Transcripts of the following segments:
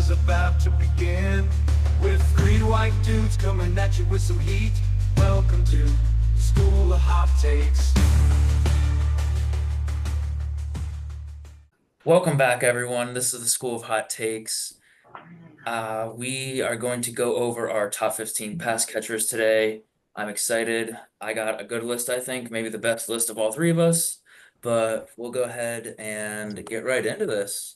is about to begin. With three white dudes coming at you with some heat. Welcome to School of Hot Takes. Welcome back, everyone. This is the School of Hot Takes. We are going to go over our top 15 pass catchers today. I'm excited. I got a good list, I think, maybe the best list of all three of us, but we'll go ahead and get right into this.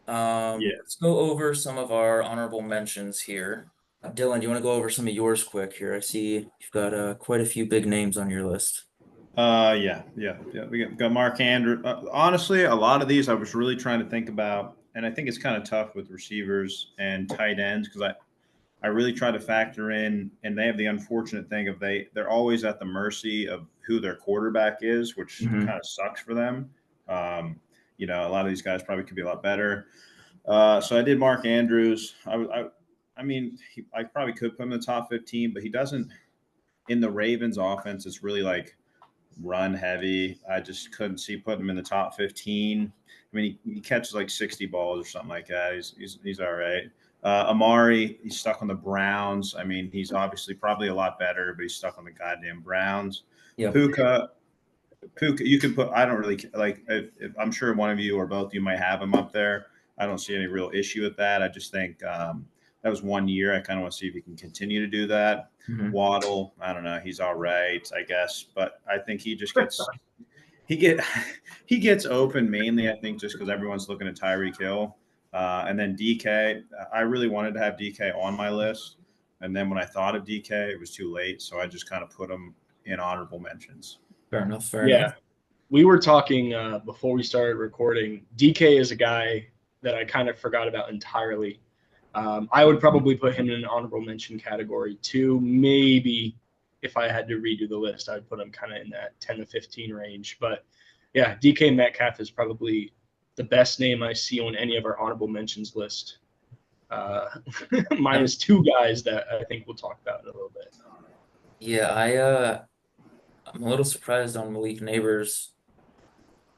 Yeah. Let's go over some of our honorable mentions here. Dylan, do you want to go over some of yours quick here? I see you've got quite a few big names on your list. Yeah. We got Mark Andrews. Honestly, a lot of these I was really trying to think about, and I think it's kind of tough with receivers and tight ends because I really try to factor in, and they have the unfortunate thing of they're always at the mercy of who their quarterback is, which kind of sucks for them. A lot of these guys probably could be a lot better. So I did Mark Andrews. I probably could put him in the top 15, but he doesn't. In the Ravens offense, it's really like run heavy. I just couldn't see putting him in the top 15. I mean, he catches like 60 balls or something like that. He's all right. Amari, he's stuck on the Browns. I mean, he's obviously probably a lot better, but he's stuck on the goddamn Browns. Yep. Puka, you can put. I don't really like. If I'm sure one of you or both of you might have him up there. I don't see any real issue with that. I just think that was 1 year. I kind of want to see if he can continue to do that. Waddle, I don't know. He's all right, I guess, but I think he just gets he gets open mainly. I think just because everyone's looking at Tyreek Hill, and then DK. I really wanted to have DK on my list, and then when I thought of DK, it was too late, so I just kind of put him in honorable mentions. Fair enough. Fair enough. We were talking before we started recording. DK is a guy that I kind of forgot about entirely. I would probably put him in an honorable mention category too. Maybe if I had to redo the list, I'd put him kind of in that 10 to 15 range. But yeah, DK Metcalf is probably the best name I see on any of our honorable mentions list. Minus two guys that I think we'll talk about in a little bit. Yeah, I'm a little surprised on Malik Neighbors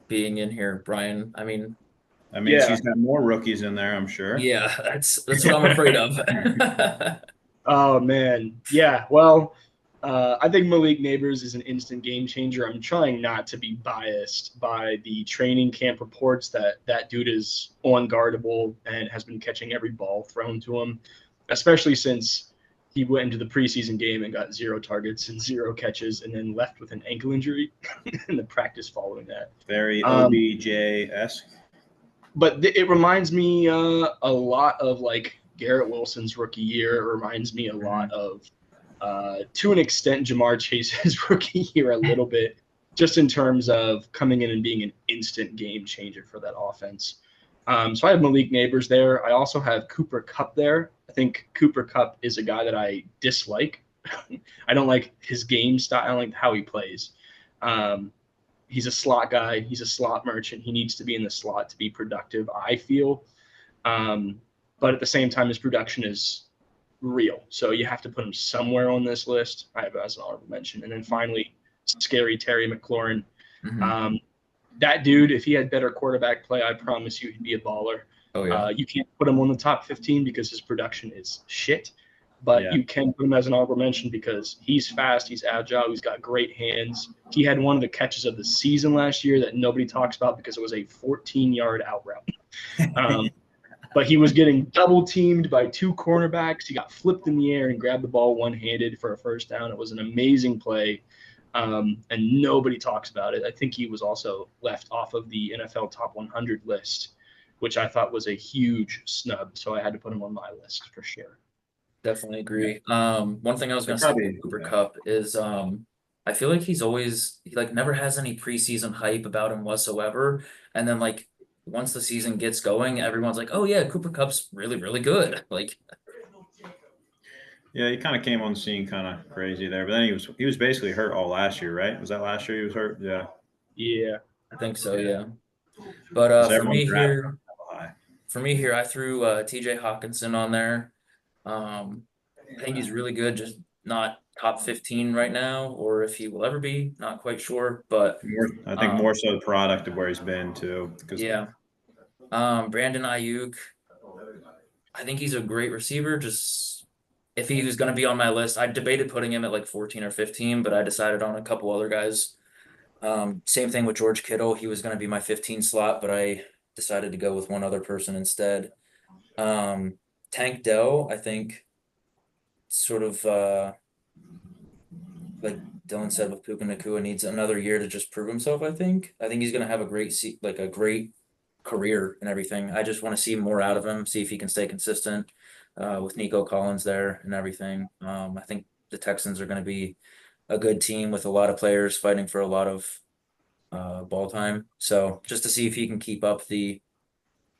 being in here, Brian. He's got more rookies in there, I'm sure. Yeah, that's what I'm afraid of. Oh man, yeah. Well, I think Malik Neighbors is an instant game changer. I'm trying not to be biased by the training camp reports that dude is unguardable and has been catching every ball thrown to him, especially since he went into the preseason game and got 0 targets and 0 catches and then left with an ankle injury in the practice following that. Very OBJ-esque. But it reminds me a lot of like Garrett Wilson's rookie year. It reminds me a lot of, to an extent, Jamar Chase's rookie year a little bit, just in terms of coming in and being an instant game changer for that offense. So I have Malik Neighbors there. I also have Cooper Kupp there. I think Cooper Kupp is a guy that I dislike. I don't like his game style. I don't like how he plays. He's a slot guy. He's a slot merchant. He needs to be in the slot to be productive, I feel. But at the same time, his production is real. So you have to put him somewhere on this list. I have it as an honorable mention. And then finally, scary Terry McLaurin. That dude, if he had better quarterback play, I promise you he'd be a baller. Oh, yeah. You can't put him on the top 15 because his production is shit. But you can put him as an honorable mention because he's fast, he's agile, he's got great hands. He had one of the catches of the season last year that nobody talks about because it was a 14-yard out route. But he was getting double-teamed by 2 cornerbacks. He got flipped in the air and grabbed the ball one-handed for a first down. It was an amazing play, and nobody talks about it. I think he was also left off of the NFL Top 100 list, which I thought was a huge snub. So I had to put him on my list for sure. Definitely agree. One thing I was gonna say about Cooper Kupp is I feel like he never has any preseason hype about him whatsoever. And then like once the season gets going, everyone's like, oh yeah, Cooper Kupp's really, really good. Yeah, he kind of came on the scene kind of crazy there, but then he was basically hurt all last year, right? Was that last year he was hurt? Yeah. Yeah. I think so, yeah. But for me here, I threw TJ Hawkinson on there. I think he's really good, just not top 15 right now, or if he will ever be, not quite sure. But I think more so the product of where he's been too. Yeah. Brandon Ayuk, I think he's a great receiver. Just if he was going to be on my list, I debated putting him at like 14 or 15, but I decided on a couple other guys. Same thing with George Kittle. He was going to be my 15 slot, but I decided to go with one other person instead. Tank Dell, I think, sort of like Dylan said with Puka Nakua, needs another year to just prove himself. I think he's going to have a like a great career and everything. I just want to see more out of him, see if he can stay consistent with Nico Collins there and everything. I think the Texans are going to be a good team with a lot of players fighting for a lot of ball time. So just to see if he can keep up the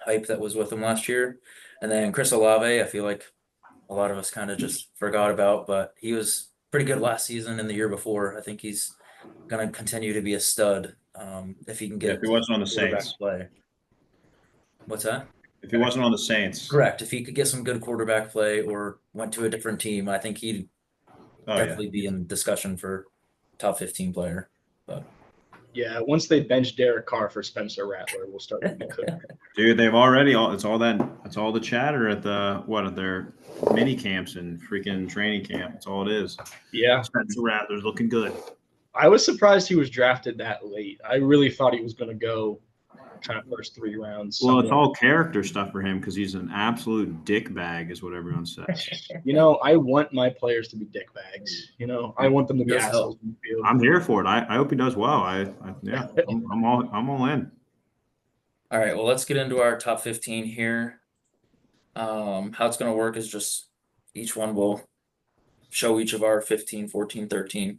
hype that was with him last year. And then Chris Olave, I feel like a lot of us kind of just forgot about, but he was pretty good last season and the year before. I think he's going to continue to be a stud if he can Yeah, get if he wasn't on the quarterback Saints. play. What's that? If he wasn't on the Saints. Correct. If he could get some good quarterback play or went to a different team, I think he'd Oh yeah. definitely be in discussion for top 15 player. But Yeah, once they bench Derek Carr for Spencer Rattler, we'll start to be clear. Dude, they've already it's all the chatter at their mini camps and freaking training camp. That's all it is. Yeah, Spencer Rattler's looking good. I was surprised he was drafted that late. I really thought he was going to go kind of first 3 rounds. Well, it's somewhere. all character stuff for him because he's an absolute dick bag, is what everyone says. You know, I want my players to be dick bags. You know, I want them to be Yes, assholes in the field. I'm here for it. I hope he does well. I'm all in. all right, well, let's get into our top 15 here. How it's going to work is just each one will show each of our 15, 14, 13.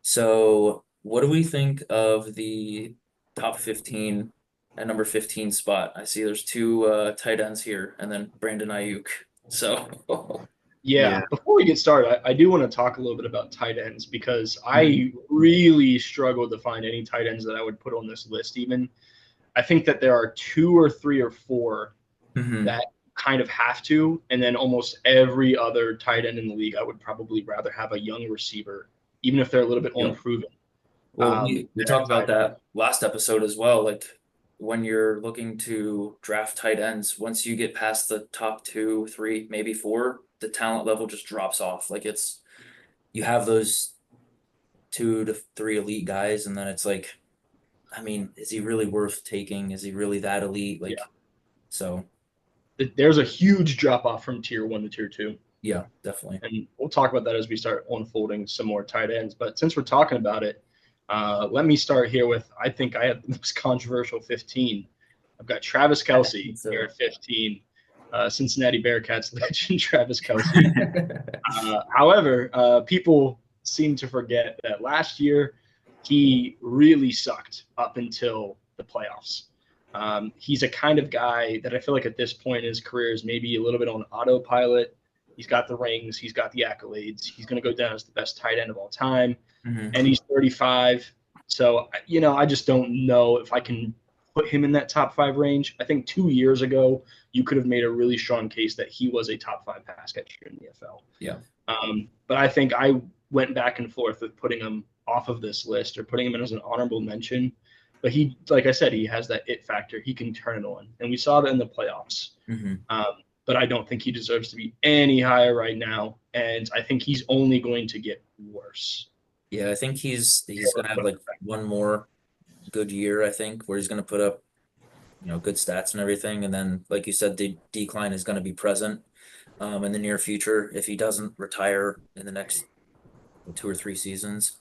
So, what do we think of the top 15 at number 15 spot? I see there's 2 tight ends here and then Brandon Ayuk. So, Yeah, before we get started, I do want to talk a little bit about tight ends because I really struggled to find any tight ends that I would put on this list even. I think that there are 2 or 3 or 4 mhm. that kind of have to, and then almost every other tight end in the league, I would probably rather have a young receiver, even if they're a little bit Yeah. unproven. Well, we they're talked about tight that last episode as well. Like when you're looking to draft tight ends, once you get past the top 2, 3, maybe 4, the talent level just drops off. Like you have those 2 to 3 elite guys, and then it's like, I mean, is he really worth taking? Is he really that elite? Like, so There's a huge drop off from tier 1 to tier 2. yeah, definitely. And we'll talk about that as we start unfolding some more tight ends. But since we're talking about it, let me start here with, I think I have the most controversial 15. I've got Travis Kelce So- here at 15. Cincinnati Bearcats legend Travis Kelce. However, people seem to forget that last year he really sucked up until the playoffs. He's a kind of guy that I feel like at this point in his career is maybe a little bit on autopilot. He's got the rings. He's got the accolades. He's going to go down as the best tight end of all time. Mhm. And he's 35. So, you know, I just don't know if I can put him in that top 5 range. I think 2 years ago, you could have made a really strong case that he was a top 5 pass catcher in the NFL. Yeah. But I think I went back and forth with putting him off of this list or putting him in as an honorable mention. But he, like I said, he has that it factor. He can turn it on. And we saw that in the playoffs. Mhm. But I don't think he deserves to be any higher right now. And I think he's only going to get worse. Yeah, I think he's gonna have like one more good year, I think, where he's gonna put up, good stats and everything. And then, like you said, the decline is gonna be present in the near future if he doesn't retire in the next 2 or 3 seasons.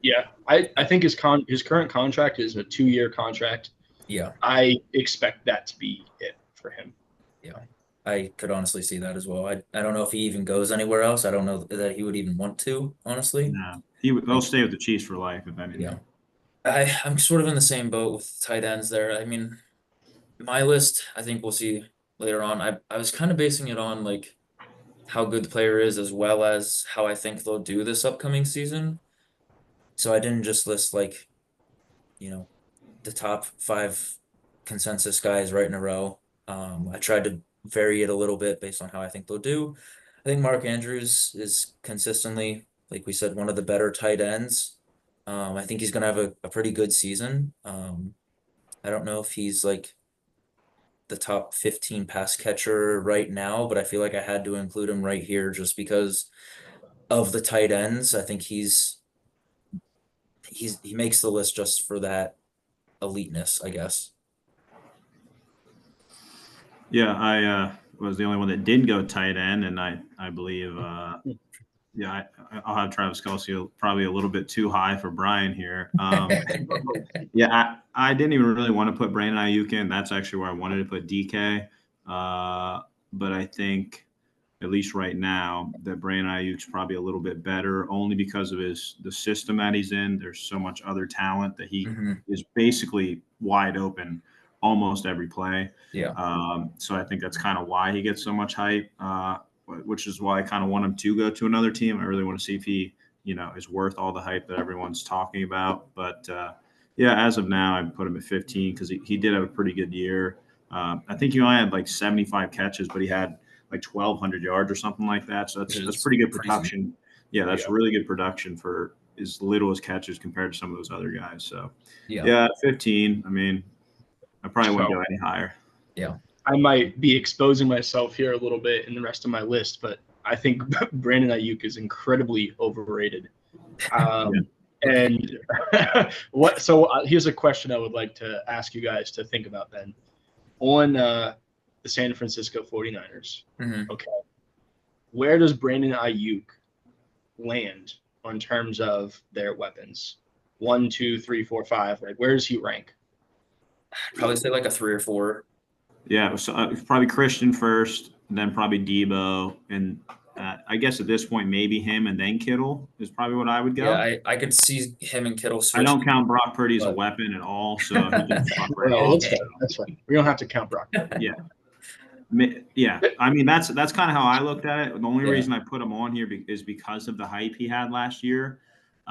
Yeah, I think his current contract is a 2-year contract. Yeah, I expect that to be it for him. I could honestly see that as well. I don't know if he even goes anywhere else. I don't know that he would even want to, honestly. No, they'll stay with the Chiefs for life if anything. Yeah. I'm sort of in the same boat with tight ends there. I mean, my list, I think we'll see later on. I was kind of basing it on like how good the player is as well as how I think they'll do this upcoming season. So I didn't just list like, the top 5 consensus guys right in a row. I tried to vary it a little bit based on how I think they'll do. I think Mark Andrews is consistently, like we said, one of the better tight ends. I think he's gonna have a pretty good season. I don't know if he's like the top 15 pass catcher right now, but I feel like I had to include him right here just because of the tight ends. I think he makes the list just for that eliteness, I guess. Yeah, I was the only one that didn't go tight end, and I believe yeah, I'll have Travis Kelce probably a little bit too high for Brian here. Yeah, I didn't even really want to put Brandon Ayuk in. That's actually where I wanted to put DK. But I think, at least right now, that Brandon Ayuk's probably a little bit better, only because of the system that he's in. There's so much other talent that he is basically wide open almost every play. Yeah. So I think that's kind of why he gets so much hype. Which is why I kind of want him to go to another team. I really want to see if he, is worth all the hype that everyone's talking about. But yeah, as of now, I put him at 15 because he did have a pretty good year. I think he only had like 75 catches, but he had like 1,200 yards or something like that. So that's pretty good production. Yeah, that's really good production for as little as catches compared to some of those other guys. So yeah, 15. I mean, I probably wouldn't go any higher. Yeah. I might be exposing myself here a little bit in the rest of my list, but I think Brandon Ayuk is incredibly overrated. And here's a question I would like to ask you guys to think about then. On the San Francisco 49ers, okay, where does Brandon Ayuk land on terms of their weapons? 1, 2, 3, 4, 5. Like, where does he rank? I'd probably say like a 3 or 4. Yeah, so probably Christian first, then probably Debo, and I guess at this point maybe him and then Kittle is probably what I would go. Yeah, I could see him and Kittle I don't count Brock Purdy as a weapon at all, so he can fuck right off. That's fine. We don't have to count Brock. Yeah. Yeah, I mean that's kind of how I looked at it. The only reason I put him on here is because of the hype he had last year.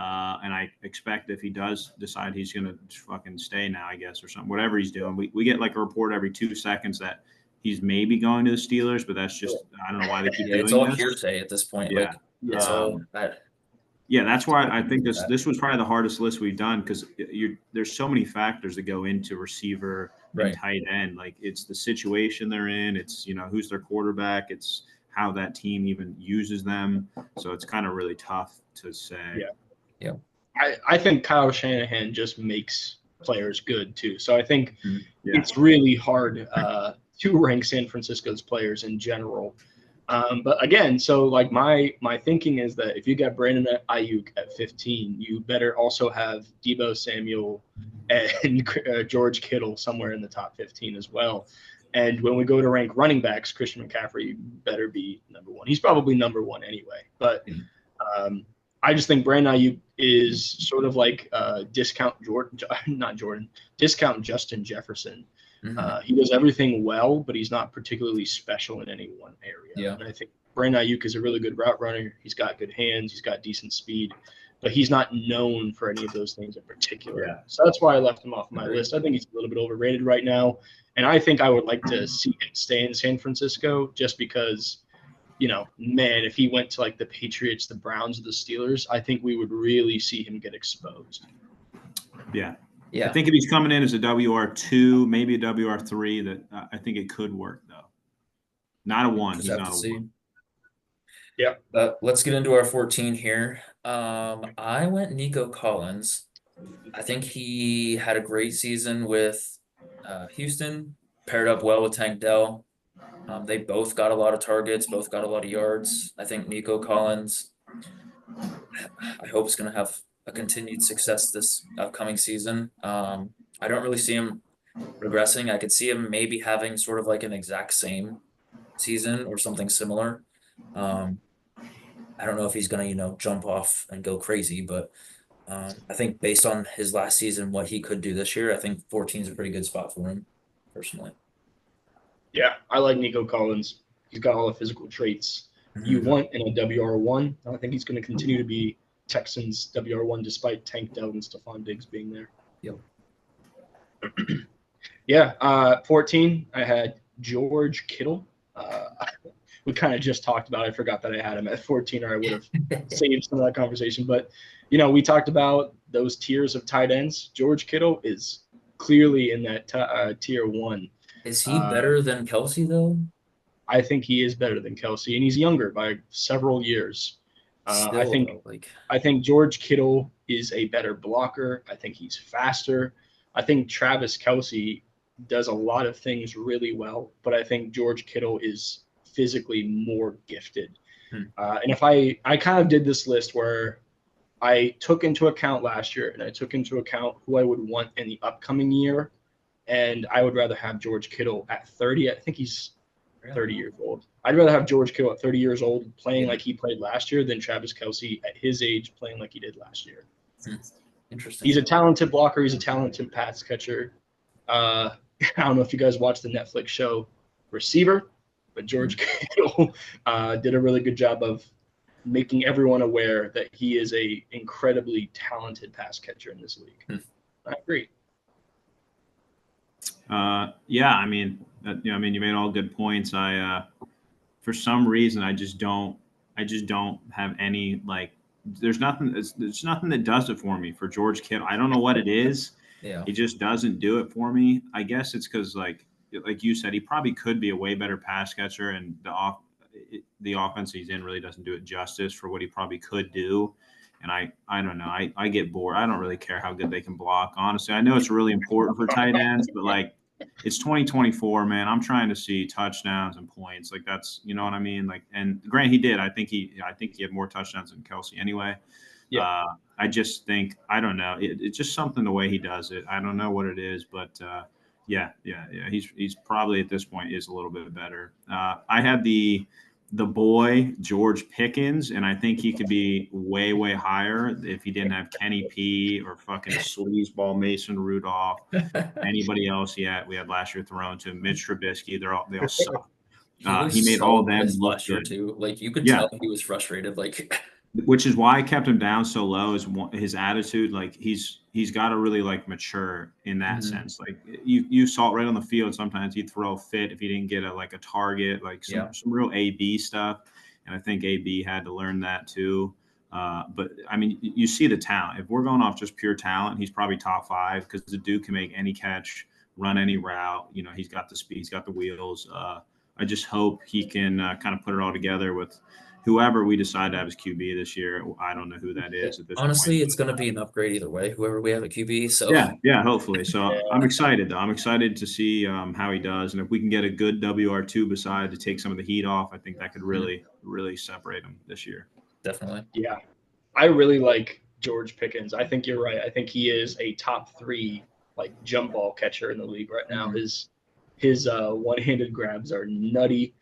And I expect if he does decide he's going to fucking stay now, I guess, or something, whatever he's doing, we get like a report every 2 seconds that he's maybe going to the Steelers, but that's just, I don't know why they keep doing it's all this. Hearsay at this point. Yeah. Yeah, that's why I think this was probably the hardest list we've done because there's so many factors that go into receiver and tight end. Like it's the situation they're in. It's, who's their quarterback. It's how that team even uses them. So it's kind of really tough to say. Yeah. I think Kyle Shanahan just makes players good too. So I think it's really hard to rank San Francisco's players in general. But again, so like my thinking is that if you got Brandon Ayuk at 15, you better also have Deebo Samuel and George Kittle somewhere in the top 15 as well. And when we go to rank running backs, Christian McCaffrey better be number 1. He's probably number 1 anyway. But I just think Brandon Ayuk is sort of like discount Justin Jefferson. He does everything well, but he's not particularly special in any one area. Yeah. And I think Brandon Ayuk is a really good route runner. He's got good hands. He's got decent speed, but he's not known for any of those things in particular. Yeah. So that's why I left him off my list. I think he's a little bit overrated right now. And I think I would like to see him stay in San Francisco just because, man, if he went to like the Patriots, the Browns, or the Steelers, I think we would really see him get exposed. Yeah. I think if he's coming in as a WR2, maybe a WR3, that I think it could work though. Not a 1. He's not a 1. Yeah. Let's get into our 14 here. I went Nico Collins. I think he had a great season with Houston, paired up well with Tank Dell. They both got a lot of targets, both got a lot of yards. I think Nico Collins, I hope is going to have a continued success this upcoming season. I don't really see him regressing. I could see him maybe having sort of like an exact same season or something similar. I don't know if he's going to, jump off and go crazy, but I think based on his last season, what he could do this year, I think 14 is a pretty good spot for him personally. Yeah, I like Nico Collins. He's got all the physical traits you want in a WR1. I think he's going to continue to be Texans WR1 despite Tank Dell and Stephon Diggs being there. Yep. 14, I had George Kittle. We kind of just talked about it. I forgot that I had him at 14 or I would have saved some of that conversation. But, we talked about those tiers of tight ends. George Kittle is clearly in that tier 1. Is he better than Kelsey though? I think he is better than Kelsey, and he's younger by several years. I Still think though, like I think George Kittle is a better blocker. I think he's faster. I think Travis Kelsey does a lot of things really well, but I think George Kittle is physically more gifted. Hmm. And if I kind of did this list where I took into account last year and I took into account who I would want in the upcoming year, and I would rather have George Kittle at 30. I think he's 30 years old. I'd rather have George Kittle at 30 years old playing like he played last year than Travis Kelsey at his age playing like he did last year. Interesting. He's a talented blocker. He's a talented pass catcher. I don't know if you guys watched the Netflix show Receiver, but George Kittle did a really good job of making everyone aware that he is a incredibly talented pass catcher in this league. I agree. Yeah, I mean, you made all good points. For some reason, I just don't have any like. There's nothing that does it for me for George Kittle. I don't know what it is. Yeah. He just doesn't do it for me. I guess it's because like you said, he probably could be a way better pass catcher, and the offense he's in really doesn't do it justice for what he probably could do. And I don't know. I get bored. I don't really care how good they can block. Honestly, I know it's really important for tight ends, but like it's 2024, man. I'm trying to see touchdowns and points. Like that's, you know what I mean? Like, and Grant, he did. I think he had more touchdowns than Kelsey anyway. Yeah. I just think, I don't know. It's just something the way he does it. I don't know what it is, but yeah. He's probably at this point is a little bit better. I had the boy George Pickens, and I think he could be way, way higher if he didn't have Kenny P or fucking sleazeball Mason Rudolph, anybody else we had last year thrown to Mitch Trubisky. They all suck. He made all of them look last year good too. Like you could tell he was frustrated. Like, which is why I kept him down so low. Is his attitude? Like he's got to really like mature in that sense. Like you saw it right on the field. Sometimes he'd throw a fit if he didn't get a target, like some real AB stuff. And I think AB had to learn that too. But I mean, you see the talent. If we're going off just pure talent, he's probably top 5 because the dude can make any catch, run any route. You know, he's got the speed, he's got the wheels. I just hope he can kind of put it all together with whoever we decide to have as QB this year. I don't know who that is at this honestly, point. it's going to be an upgrade either way, whoever we have at QB. So yeah, hopefully. So I'm excited though. I'm excited to see how he does. And if we can get a good WR2 beside to take some of the heat off, I think that could really, really separate him this year. Definitely. Yeah. I really like George Pickens. I think you're right. I think he is a top 3 like jump ball catcher in the league right now. His one-handed grabs are nutty.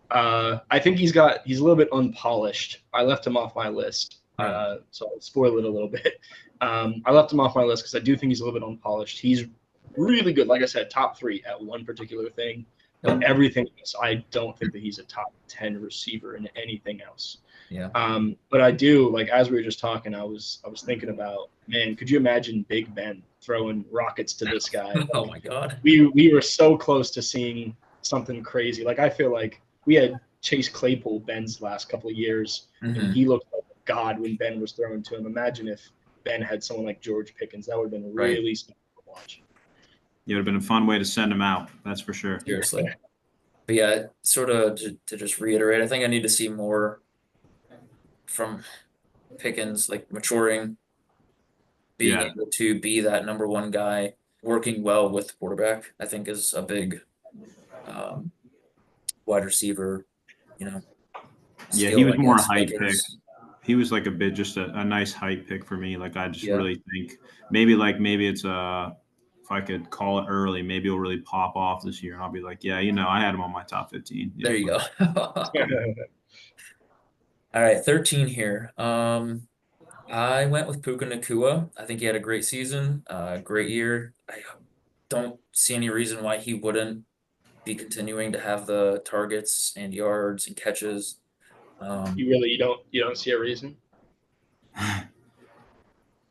I think he's a little bit unpolished. I left him off my list, so I'll spoil it a little bit. I left him off my list because I do think he's a little bit unpolished. He's really good, like I said, top 3 at one particular thing, but everything else, I don't think that he's a top 10 receiver in anything else. Yeah. But I do, like as we were just talking, I was thinking about, man, could you imagine Big Ben throwing rockets to this guy? Oh my God. We were so close to seeing something crazy. Like I feel like we had Chase Claypool Ben's last couple of years, and he looked like a god when Ben was throwing to him. Imagine if Ben had someone like George Pickens. That would have been really special to watch. It would have been a fun way to send him out. That's for sure. Seriously. But yeah, sort of to just reiterate, I think I need to see more from Pickens, like maturing, being able to be that number 1 guy, working well with the quarterback, I think is a big wide receiver, Yeah, he was more a hype pick. He was like a bit just a nice hype pick for me. Like I just really think maybe it's if I could call it early, maybe it'll really pop off this year, and I'll be like, yeah, I had him on my top 15. There you go. All right, 13 here. I went with Puka Nacua. I think he had a great season, great year. I don't see any reason why he wouldn't be continuing to have the targets and yards and catches. You don't see a reason?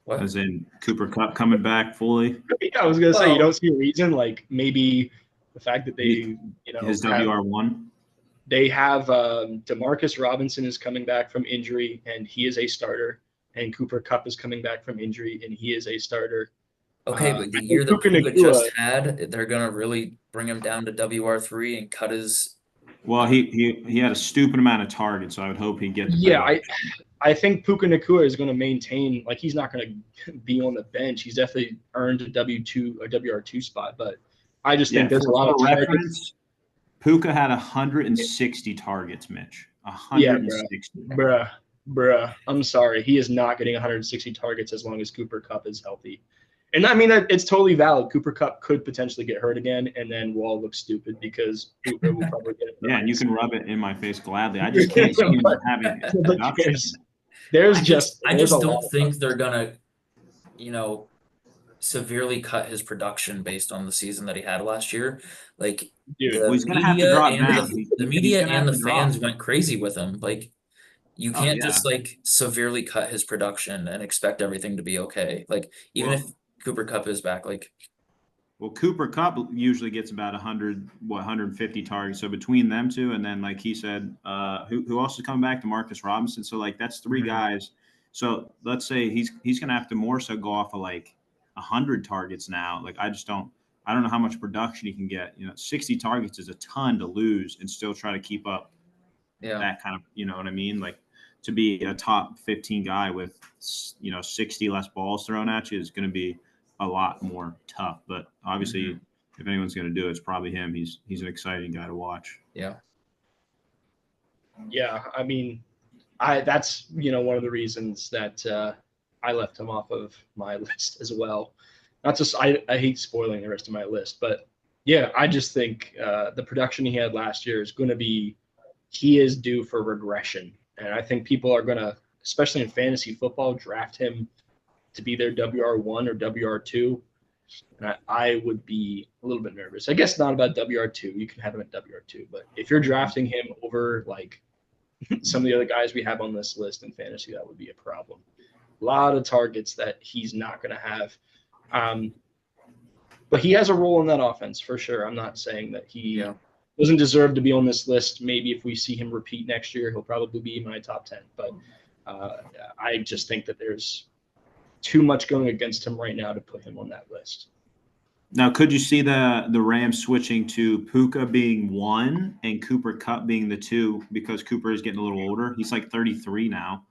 What? As in Cooper Kupp coming back fully? Yeah, I was gonna say you don't see a reason. Like maybe the fact that they, his WR1. They have Demarcus Robinson is coming back from injury and he is a starter, and Cooper Kupp is coming back from injury and he is a starter. Okay, but the I year think that Puka Puka Nacua, just had, they're gonna really bring him down to WR3 and cut his. Well, he had a stupid amount of targets, so I would hope he get the yeah, production. I think Puka Nacua is going to maintain, like, he's not going to be on the bench. He's definitely earned a W2 or WR2 spot, but I just think there's a lot of targets. reference. Puka had 160 targets, Mitch. Yeah, 160. bruh. I'm sorry. He is not getting 160 targets as long as Cooper Kupp is healthy. And I mean, it's totally valid. Cooper Kupp could potentially get hurt again, and then Wall looks stupid because Puka will probably get it. Yeah, and you can rub it in my face gladly. I just can't see him having But production. there's I just just a lot don't of think they're gonna, you know, severely cut his production based on the season that he had last year. Like dude. the Well, he's gonna have to media drop and down. the He's media gonna and have the to drop. fans went crazy with him. Like you Oh, can't yeah. just like severely cut his production and expect everything to be okay. Like even if Cooper Kupp is back, like Well, Cooper Kupp usually gets about 150 targets. So between them two, and then like he said, who else is coming back? Demarcus Robinson. So like that's 3 Mhm. guys. So let's say he's gonna have to more so go off of like 100 targets now. Like I don't know how much production he can get. 60 targets is a ton to lose and still try to keep up yeah. that kind of, you know what I mean? Like to be a top 15 guy with 60 less balls thrown at you is going to be a lot more tough. But obviously, if anyone's going to do it, it's probably him. He's an exciting guy to watch. Yeah. Yeah, I mean, that's one of the reasons that I left him off of my list as well. Not just I hate spoiling the rest of my list, but yeah, I just think the production he had last year is going to be he is due for regression, and I think people are going to, especially in fantasy football, draft him to be their WR1 or WR2. And I would be a little bit nervous. I guess not about WR2. You can have him at WR2, but if you're drafting him over like some of the other guys we have on this list in fantasy, that would be a problem. A lot of targets that he's not going to have. But he has a role in that offense for sure. I'm not saying that he doesn't deserve to be on this list. Maybe if we see him repeat next year, he'll probably be my top 10. But I just think that there's too much going against him right now to put him on that list. Now, could you see the Rams switching to Puka being 1 and Cooper Kupp being the 2 because Cooper is getting a little older? He's like 33 now.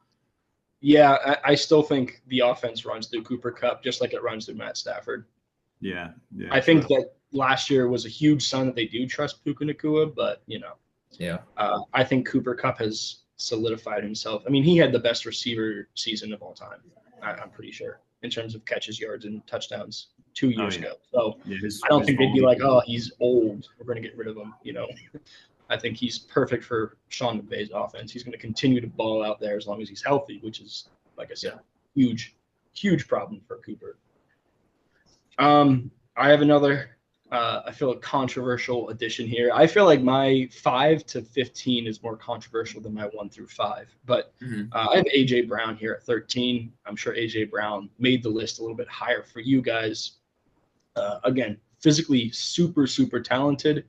Yeah, I still think the offense runs through Cooper Kupp just like it runs through Matt Stafford. Yeah. I think that last year was a huge sign that they do trust Puka Nacua, but I think Cooper Kupp has solidified himself. I mean, he had the best receiver season of all time. I'm pretty sure in terms of catches, yards, and touchdowns 2 years ago. So I don't think they'd be like, oh, he's old, we're going to get rid of him. I think he's perfect for Sean McVay's offense. He's going to continue to ball out there as long as he's healthy, which is, like I said, huge problem for Cooper. I have another, I feel a controversial addition here. I feel like my 5 to 15 is more controversial than my 1 through 5. But I have AJ Brown here at 13. I'm sure AJ Brown made the list a little bit higher for you guys. Again, physically super talented.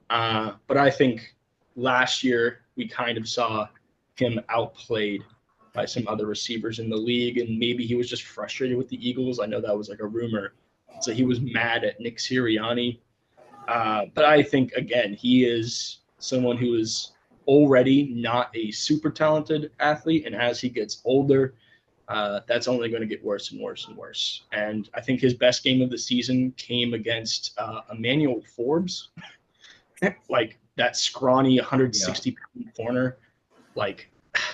But I think last year we kind of saw him outplayed by some other receivers in the league, and maybe he was just frustrated with the Eagles. I know that was like a rumor. So he was mad at Nick Sirianni. But I think, again, he is someone who is already not a super talented athlete, and as he gets older, that's only going to get worse and worse and worse. And I think his best game of the season came against Emmanuel Forbes. Like that scrawny 160-pound corner. Like,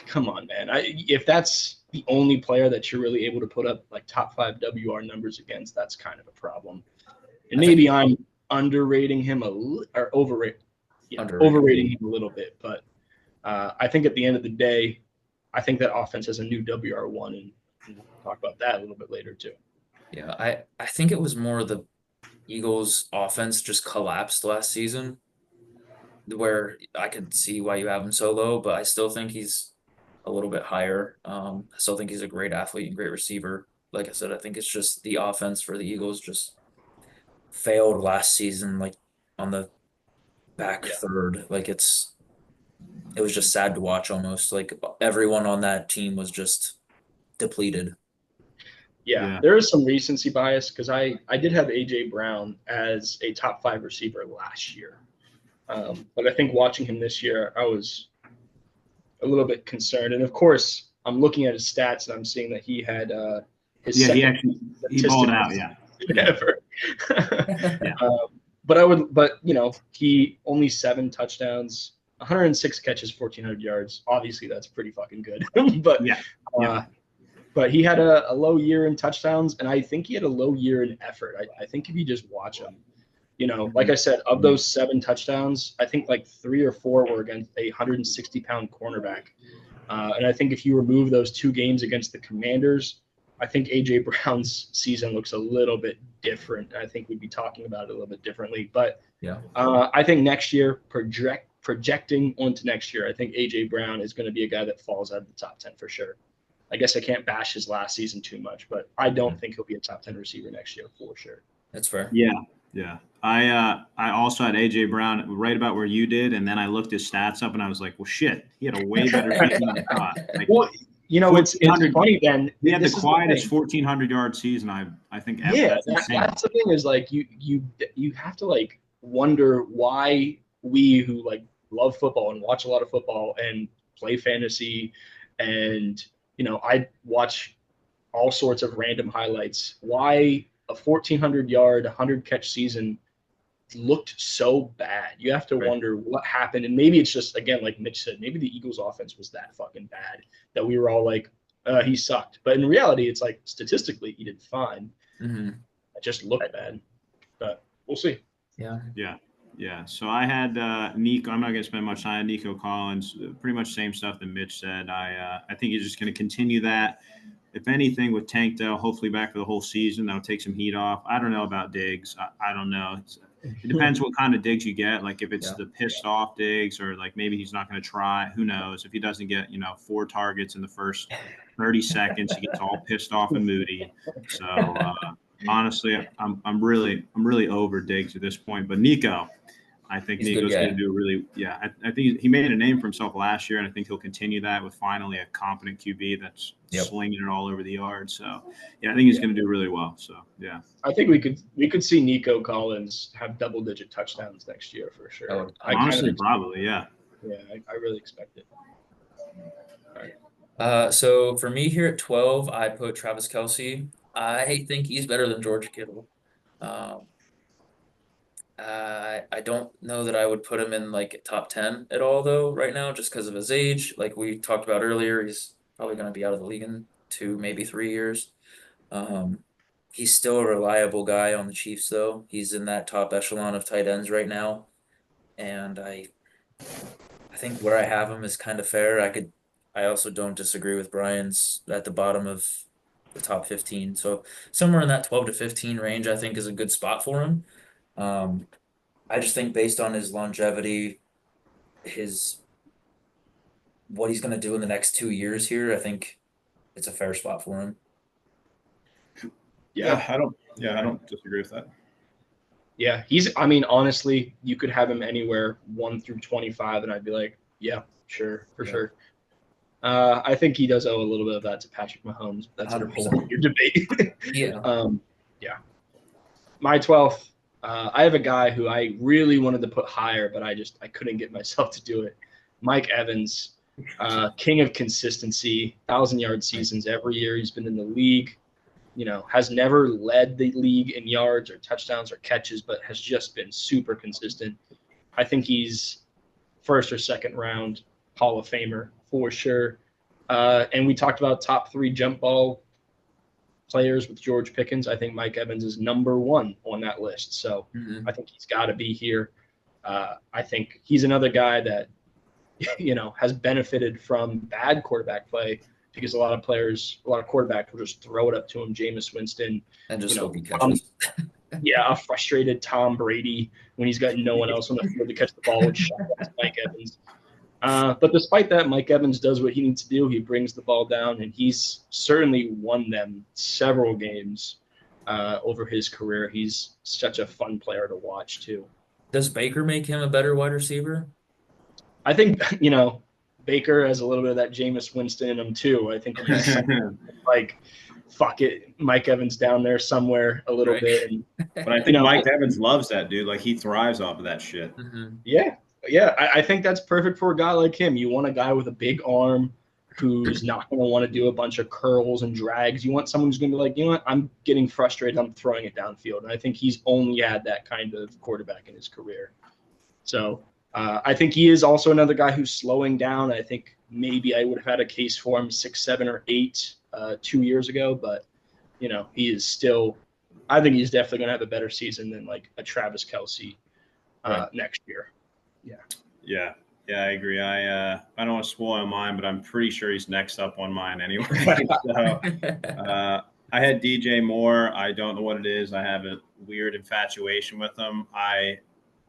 come on, man. If that's the only player that you're really able to put up like top 5 WR numbers against, that's kind of a problem. And maybe I'm underrating him or overrating him a little bit. But I think at the end of the day, I think that offense has a new WR1, and we'll talk about that a little bit later too. Yeah, I think it was more the Eagles' offense just collapsed last season, where I could see why you have him so low, but I still think he's a little bit higher. I still think he's a great athlete and great receiver. Like I said, I think it's just the offense for the Eagles just failed last season, like on the back third. Like it was just sad to watch almost. Like everyone on that team was just depleted. Yeah. There is some recency bias because I did have AJ Brown as a top 5 receiver last year. But I think watching him this year, I was a little bit concerned. And of course, I'm looking at his stats and I'm seeing that he had his Yeah, second he balled out. Yeah. ever. Yeah. But he only 7 touchdowns, 106 catches, 1,400 yards. Obviously, that's pretty fucking good. But Yeah. but he had a low year in touchdowns, and I think he had a low year in effort. I think if you just watch him, like I said, of those 7 touchdowns, I think like 3 or 4 were against a 160-pound cornerback. And I think if you remove those 2 games against the Commanders, I think A.J. Brown's season looks a little bit different. I think we'd be talking about it a little bit differently. But Yeah. I think next year, projecting onto next year, I think A.J. Brown is going to be a guy that falls out of the top 10 for sure. I guess I can't bash his last season too much, but I don't think he'll be a top 10 receiver next year for sure. That's fair. Yeah. Yeah. I also had AJ Brown right about where you did, and then I looked his stats up and I was like, well, shit, he had a way better season than I thought. Like, Well, it's funny then. he had the This is quietest thing. 1,400-yard season I think ever. Yeah, That's insane. that's the thing is like you have to like wonder why we who like love football and watch a lot of football and play fantasy and I watch all sorts of random highlights. Why a 1,400-yard, 100-catch season looked so bad? You have to wonder what happened. And maybe it's just, again, like Mitch said, maybe the Eagles' offense was that fucking bad that we were all like, he sucked. But in reality, it's like statistically, he did fine. Mm-hmm. It just looked bad. But we'll see. Yeah. Yeah. So I had Nico. I'm not going to spend much time on Nico Collins. Pretty much same stuff that Mitch said. I think he's just going to continue that. If anything, with Tank Dell, hopefully back for the whole season, that'll take some heat off. I don't know about Diggs. I don't know. It depends what kind of Diggs you get. Like if it's the pissed off Diggs, or like maybe he's not going to try. Who knows? If he doesn't get 4 targets in the first 30 seconds, he gets all pissed off and moody. So honestly, I'm really over Diggs at this point. But Nico, I think He's a Nico's good guy. going to do really. Yeah, I think he made a name for himself last year, and I think he'll continue that with finally a competent QB that's slinging it all over the yard. So yeah, I think he's going to do really well. So yeah, I think we could see Nico Collins have double-digit touchdowns next year for sure. honestly, probably, yeah. Yeah, I really expect it. So for me here at 12, I put Travis Kelce. I think he's better than George Kittle. I don't know that I would put him in like top 10 at all though right now, just because of his age. Like we talked about earlier, he's probably going to be out of the league in 2, maybe 3 years. He's still a reliable guy on the Chiefs though. He's in that top echelon of tight ends right now, and I think where I have him is kind of fair. I also don't disagree with Brian's at the bottom of the top 15. So somewhere in that 12 to 15 range, I think is a good spot for him. I just think based on his longevity, what he's going to do in the next 2 years here, I think it's a fair spot for him. Yeah, I don't disagree with that. Yeah, honestly, you could have him anywhere 1 through 25, and I'd be like, yeah, sure, for sure. I think he does owe a little bit of that to Patrick Mahomes. That's a whole 100%. other debate. Yeah. My 12th, I have a guy who I really wanted to put higher, but I couldn't get myself to do it. Mike Evans, king of consistency, 1,000-yard seasons every year he's been in the league. Has never led the league in yards or touchdowns or catches, but has just been super consistent. I think he's first or second round Hall of Famer for sure. And we talked about top 3 jump ball players with George Pickens. I think Mike Evans is number 1 on that list. So I think he's got to be here. I think he's another guy that, has benefited from bad quarterback play, because a lot of quarterbacks will just throw it up to him. Jameis Winston. And just hope he catches. A frustrated Tom Brady when he's got no one else on the field to catch the ball with Mike Evans. But despite that, Mike Evans does what he needs to do. He brings the ball down, and he's certainly won them several games over his career. He's such a fun player to watch, too. Does Baker make him a better wide receiver? I think, Baker has a little bit of that Jameis Winston in him, too. I think he's like fuck it, Mike Evans down there somewhere a little Right. bit. And But I think You know, Mike Evans loves that dude. Like he thrives off of that shit. Mhm. yeah, I think that's perfect for a guy like him. You want a guy with a big arm who's not going to want to do a bunch of curls and drags. You want someone who's going to be like, you know what, I'm getting frustrated, I'm throwing it downfield. And I think he's only had that kind of quarterback in his career. So I think he is also another guy who's slowing down. I think maybe I would have had a case for him 6, 7, or 8 2 years ago, but you know, he is still. I think he's definitely going to have a better season than like a Travis Kelce next year. Yeah. Yeah, I agree. I don't want to spoil mine, but I'm pretty sure he's next up on mine anyway. So I had DJ Moore. I don't know what it is. I have a weird infatuation with him. I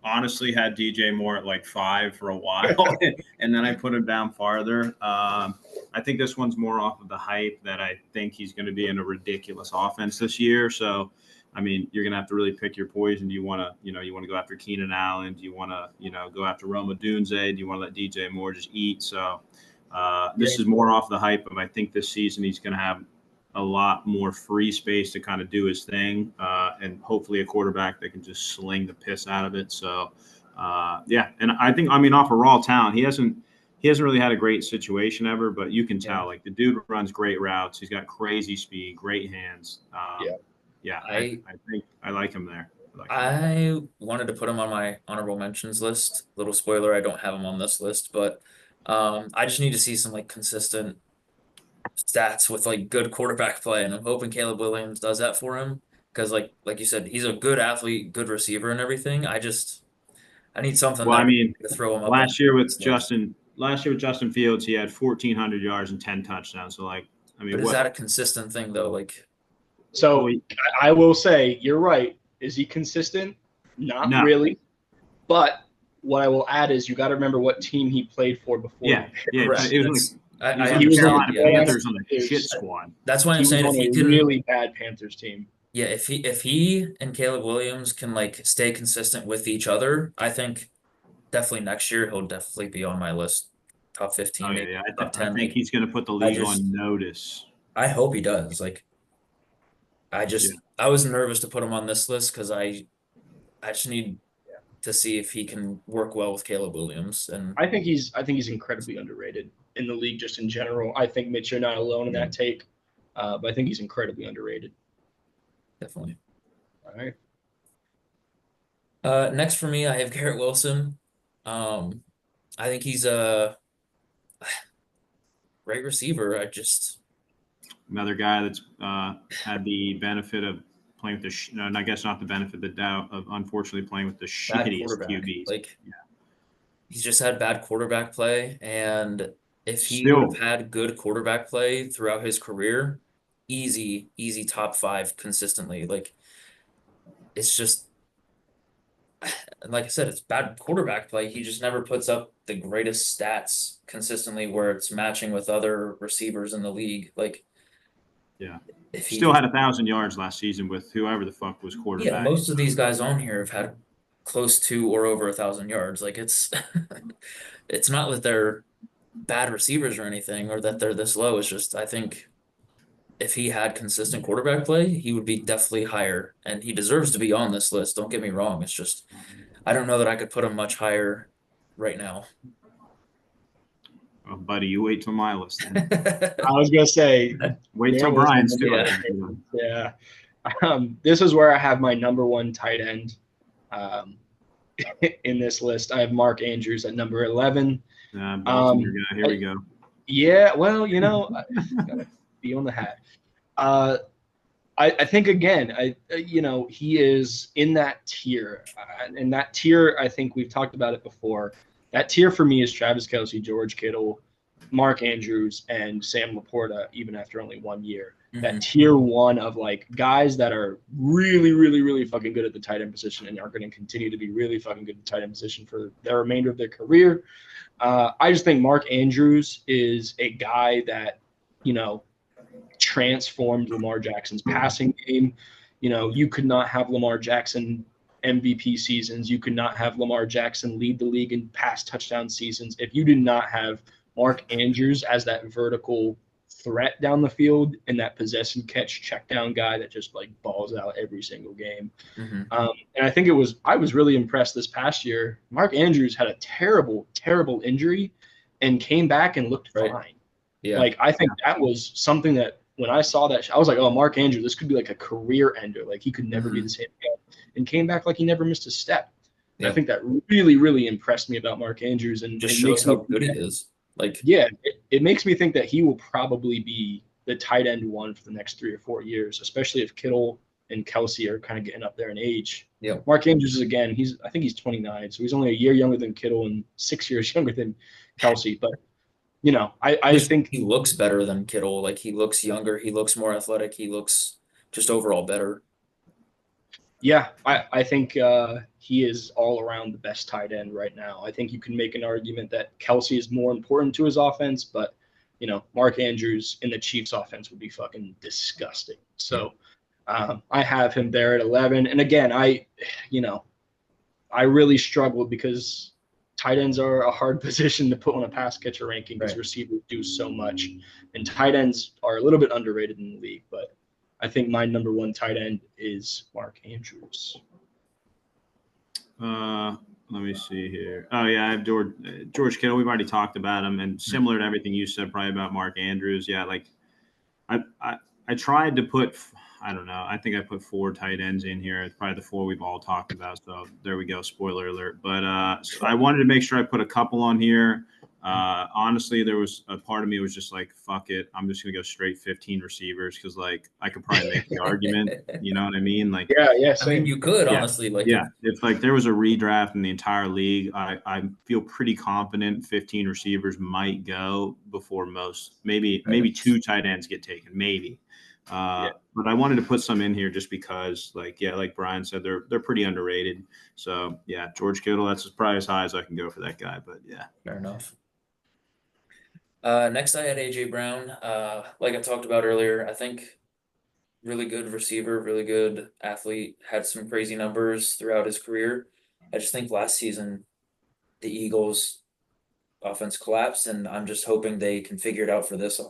honestly had DJ Moore at like 5 for a while, and then I put him down farther. I think this one's more off of the hype that I think he's going to be in a ridiculous offense this year. So, I mean, you're going to have to really pick your poison. Do you want to go after Keenan Allen? Do you want to, go after Roma Dunze? Do you want to let DJ Moore just eat? So this is more off the hype of, I think this season he's going to have a lot more free space to kind of do his thing, and hopefully a quarterback that can just sling the piss out of it. So, yeah. And I think, off of raw talent, he hasn't really had a great situation ever, but you can tell, like, the dude runs great routes. He's got crazy speed, great hands. Yeah, I think I like him there. I wanted to put him on my honorable mentions list. Little spoiler, I don't have him on this list, but I just need to see some like consistent stats with like good quarterback play, and I'm hoping Caleb Williams does that for him because like you said, he's a good athlete, good receiver, and everything. I need something Well, to throw him up. last year with Justin Fields, he had 1,400 yards and 10 touchdowns. So, But is that a consistent thing though? Like, So I will say you're right. Is he consistent? Not really. But what I will add is you got to remember what team he played for before. Yeah. Right. It was He on was the Carolina Panthers on the Is- shit squad. That's why I'm He was saying on if he a can, really bad Panthers team. yeah, if he and Caleb Williams can like stay consistent with each other, I think definitely next year he'll definitely be on my list, top 15, Oh, maybe yeah. top 10. I think he's going to put the league on notice. I hope he does. Like, I was nervous to put him on this list because I just need to see if he can work well with Caleb Williams. And I think he's incredibly underrated in the league just in general. I think Mitch, you're not alone in that take, but I think he's incredibly underrated. definitely. All right. Next for me, I have Garrett Wilson. I think he's a great receiver. Another guy that's had the benefit of playing with I guess not the benefit, the doubt of unfortunately playing with the shittiest QBs. Like, he's just had bad quarterback play, and if he would have had good quarterback play throughout his career, easy top 5 consistently. Like, it's just, like I said, it's bad quarterback play. He just never puts up the greatest stats consistently where it's matching with other receivers in the league. Like, yeah, if he still had 1,000 yards last season with whoever the fuck was quarterback. Yeah, most of these guys on here have had close to or over 1,000 yards. Like, it's it's not that they're bad receivers or anything, or that they're this low. It's just I think if he had consistent quarterback play, he would be definitely higher, and he deserves to be on this list. Don't get me wrong. It's just I don't know that I could put him much higher right now. Oh, buddy, you wait till my list then. I was gonna say, Wait till Brian's too. yeah. This is where I have my number 1 tight end in this list. I have Mark Andrews at number 11. Here we go. Yeah, well, gotta be on the hat. I think again, he is in that tier, and that tier, I think we've talked about it before. That tier for me is Travis Kelce, George Kittle, Mark Andrews, and Sam Laporta, even after only 1 year. Mhm. That tier 1 of like guys that are really, really, really fucking good at the tight end position and are going to continue to be really fucking good at the tight end position for the remainder of their career. I just think Mark Andrews is a guy that, transformed Lamar Jackson's passing game. You could not have Lamar Jackson MVP seasons. You could not have Lamar Jackson lead the league in pass touchdown seasons if you did not have Mark Andrews as that vertical threat down the field and that possession catch check down guy that just like balls out every single game. Hmm. And I think I was really impressed this past year. Mark Andrews had a terrible, terrible injury and came back and looked Right. fine. Yeah. Like, I think that was something that when I saw that, I was like, oh, Mark Andrews, this could be like a career ender. Like, he could never be the same again. And came back like he never missed a step. Yeah. I think that really, really impressed me about Mark Andrews. And Just it shows makes how me good he think is. Like, yeah, it makes me think that he will probably be the tight end one for the next 3 or 4 years, especially if Kittle and Kelsey are kind of getting up there in age. Yeah. Mark Andrews is, again, I think he's 29, so he's only a year younger than Kittle and 6 years younger than Kelsey. But, you know, I think he looks better than Kittle. Like, he looks younger. He looks more athletic. He looks just overall better. yeah, I think he is all around the best tight end right now. I think you can make an argument that Kelsey is more important to his offense, but, you know, Mark Andrews in the Chiefs offense would be fucking disgusting. So I have him there at 11. And again, I really struggle because tight ends are a hard position to put on a pass catcher ranking because Right. receivers do so much. And tight ends are a little bit underrated in the league, but I think my number one tight end is Mark Andrews. Let me see here. Oh yeah, I have George Kittle. We've already talked about him, and similar to everything you said, probably about Mark Andrews. Yeah, like I tried to put. I don't know. I think I put 4 tight ends in here. It's probably the 4 we've all talked about. So there we go. Spoiler alert. But so I wanted to make sure I put a couple on here. Honestly, there was a part of me was just like, fuck it. I'm just going to go straight 15 receivers because, like, I could probably make the argument. You know what I mean? Like, Yeah, I mean, same. you could, Yeah. honestly. Like, yeah, if like there was a redraft in the entire league, I feel pretty confident 15 receivers might go before most. Maybe 2 tight ends get taken, maybe. But I wanted to put some in here just because, like, yeah, like Brian said, they're pretty underrated. So yeah, George Kittle, that's probably as high as I can go for that guy. But yeah, fair enough. Next I had AJ Brown. Like I talked about earlier, I think really good receiver, really good athlete, had some crazy numbers throughout his career. I just think last season the Eagles offense collapsed, and I'm just hoping they can figure it out for this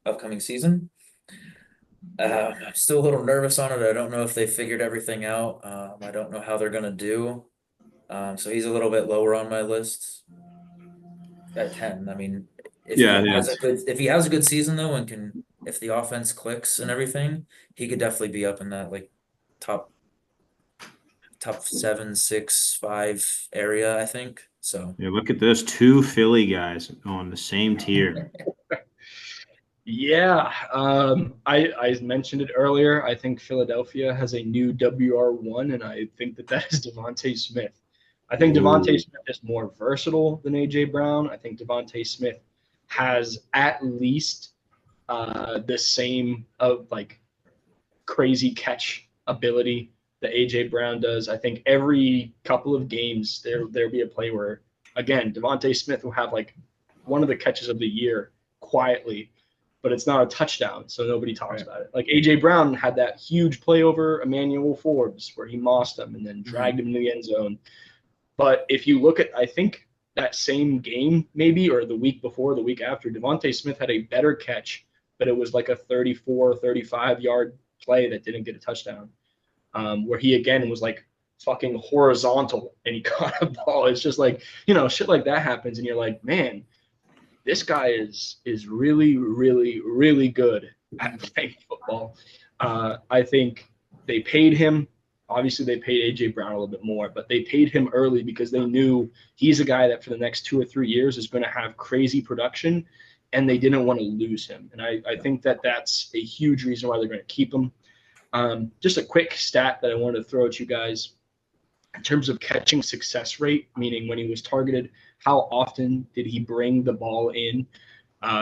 upcoming season. I'm still a little nervous on it. I don't know if they figured everything out. I don't know how they're gonna do. So he's a little bit lower on my list at 10. I mean, if Yeah, he yeah. has a good season though, and if the offense clicks and everything, he could definitely be up in that like top 7, 6, 5 area, I think. So yeah. Look at this, 2 Philly guys on the same tier. Yeah, I mentioned it earlier. I think Philadelphia has a new WR1, and I think that is Devontae Smith. I think Devontae Smith is more versatile than AJ Brown. I think Devontae Smith has at least the same of like crazy catch ability that AJ Brown does. I think every couple of games there'll be a play where, again, Devontae Smith will have like one of the catches of the year quietly, but it's not a touchdown, so nobody talks about it. Like AJ Brown had that huge play over Emmanuel Forbes where he mossed him and then dragged him to the end zone. But if you look at, I think that same game maybe, or the week before, the week after, Devontae Smith had a better catch, but it was like a 34, 35-yard play that didn't get a touchdown, where he, again, was like fucking horizontal and he caught a ball. It's just like, you know, shit like that happens and you're like, man, this guy is really, really, really good at playing football. I think they paid him. Obviously, they paid AJ Brown a little bit more, but they paid him early because they knew he's a guy that for the next 2 or 3 years is going to have crazy production, and they didn't want to lose him. And I think that that's a huge reason why they're going to keep him. Just a quick stat that I wanted to throw at you guys. In terms of catching success rate, meaning when he was targeted, how often did he bring the ball in?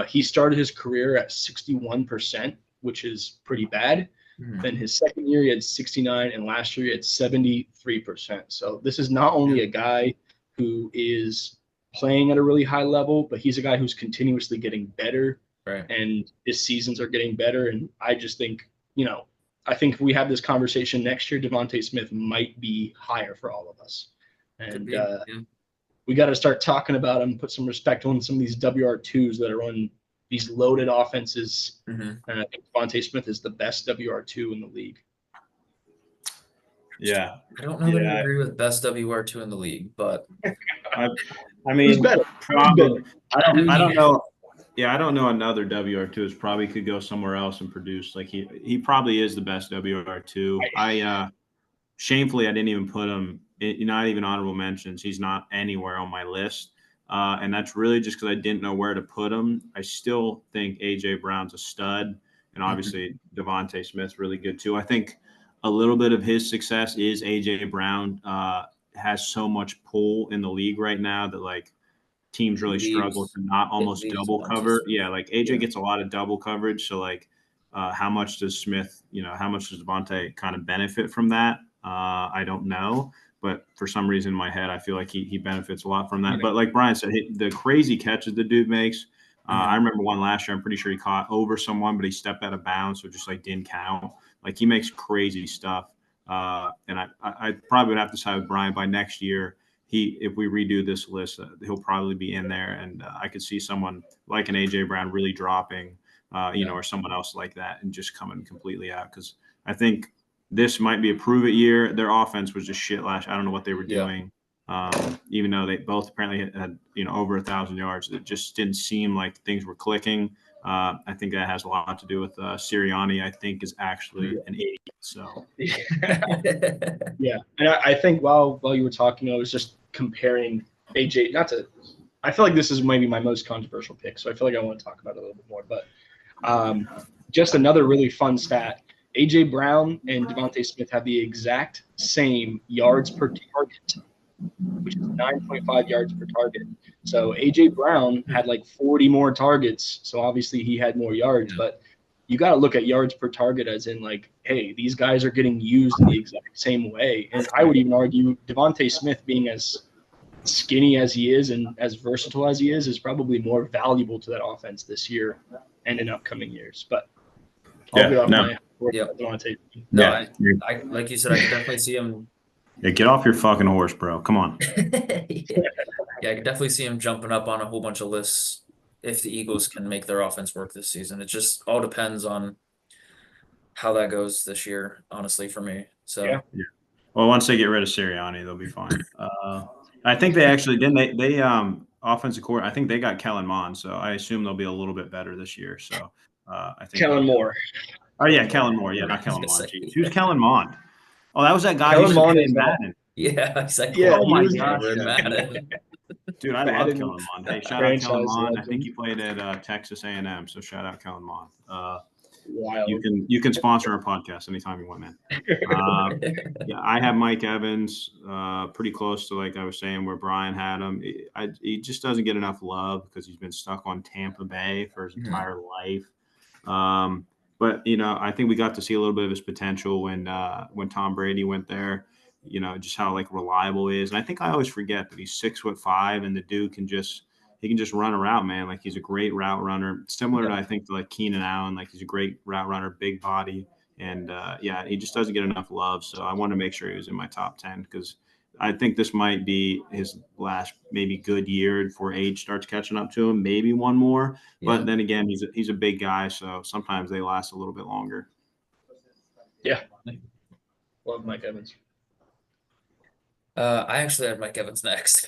He started his career at 61%, which is pretty bad. Then his second year, he had 69, and last year he had 73%. So this is not only a guy who is playing at a really high level, but he's a guy who's continuously getting better, right, and his seasons are getting better. And I just think, you know, I think if we have this conversation next year, Devontae Smith might be higher for all of us. And we got to start talking about him, put some respect on some of these WR2s that are on these loaded offenses. Mhm. And I think Devontae Smith is the best WR2 in the league. Yeah, I don't know that I Yeah. agree with best WR2 in the league, but I Who's mean, better? probably. I don't mean, know. Yeah, I don't know another WR2 is probably could go somewhere else and produce. Like he probably is the best WR2. Shamefully I didn't even put him not even honorable mentions. He's not anywhere on my list. And that's really just because I didn't know where to put him. I still think AJ Brown's a stud, and obviously Devontae Smith's really good too. I think a little bit of his success is AJ Brown has so much pull in the league right now that like teams really struggle leaves to not almost leaves double Devontae cover. Smith. Yeah, like AJ Yeah. gets a lot of double coverage. So like, how much does Smith, how much does Devontae kind of benefit from that? I don't know, but for some reason in my head, I feel like he benefits a lot from that. But like Brian said, the crazy catches the dude makes. I remember one last year. I'm pretty sure he caught over someone, but he stepped out of bounds, so just like didn't count. Like he makes crazy stuff. And I probably would have to side with Brian by next year. If we redo this list, he'll probably be in there, and I could see someone like an AJ Brown really dropping, or someone else like that, and just coming completely out. Because I think this might be a prove it year. Their offense was just shit last. I don't know what they were doing. Even though they both apparently had over 1,000 yards, it just didn't seem like things were clicking. I think that has a lot to do with Sirianni. I think is actually an idiot. So Yeah, and I think while you were talking, I was just comparing AJ. I feel like this is maybe my most controversial pick, so I feel like I want to talk about it a little bit more. But just another really fun stat: AJ Brown and Devontae Smith have the exact same yards per target, which is 9.5 yards per target. So AJ Brown had like 40 more targets, so obviously he had more yards, but you got to look at yards per target as in like, hey, these guys are getting used in the exact same way. And I would even argue Devontae Smith being as skinny as he is and as versatile as he is probably more valuable to that offense this year and in upcoming years. But I'll get off my Devontae. No, I like you said, I could definitely see him. Yeah, get off your fucking horse, bro. Come on. Yeah, I could definitely see him jumping up on a whole bunch of lists if the Eagles can make their offense work this season. It just all depends on how that goes this year, honestly, for me. So Yeah. Well, once they get rid of Sirianni, they'll be fine. I think they actually didn't. They offensive court. I think they got Kellen Mond, so I assume they'll be a little bit better this year. So I think Kellen Moore. Oh yeah, Kellen Moore. Yeah, not Kellen Mond. Who's Kellen Mond? Oh, that was that guy Kellen who Mond played is Madden. yeah, exactly. Yeah, Oh my was- gosh, Madden. dude, I love Madden Kellen Mond. Hey, shout out Kellen Mond. I legend. think he played at Texas A&M, so shout out Kellen Mond. Wild. You can sponsor our podcast anytime you want, man. Yeah, I have Mike Evans pretty close to, like I was saying, where Brian had him. He just doesn't get enough love because he's been stuck on Tampa Bay for his entire life. But I think we got to see a little bit of his potential when Tom Brady went there. Just how like reliable he is, and I think I always forget that he's 6'5", and the dude can just run a route, man. Like he's a great route runner, similar to I think to like Keenan Allen. Like he's a great route runner, big body, and he just doesn't get enough love. So I want to make sure he was in my top 10 because I think this might be his last maybe good year before age starts catching up to him. Maybe one more, but then again, he's a big guy, so sometimes they last a little bit longer. Yeah, love Mike Evans. I actually had Mike Evans next.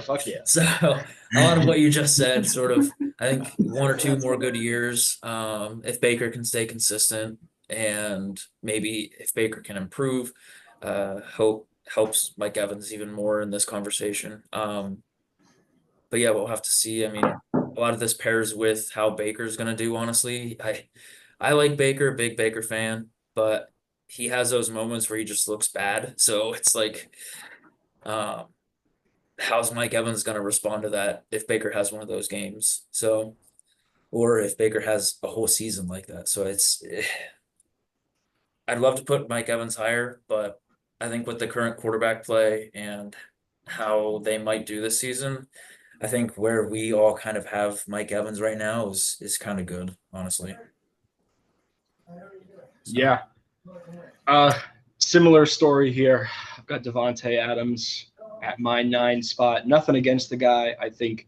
Fuck yeah. So a lot of what you just said, sort of, I think one or two more good years. If Baker can stay consistent, and maybe if Baker can improve, helps Mike Evans even more in this conversation. But yeah, we'll have to see. I mean, a lot of this pairs with how Baker's gonna do. Honestly, I like Baker, big Baker fan, but he has those moments where he just looks bad. So it's like, how's Mike Evans going to respond to that if Baker has one of those games? So, or if Baker has a whole season like that. So I'd love to put Mike Evans higher, but I think with the current quarterback play and how they might do this season, I think where we all kind of have Mike Evans right now is kind of good, honestly. Yeah. Similar story here. I've got Devontae Adams at my 9 spot. Nothing against the guy. I think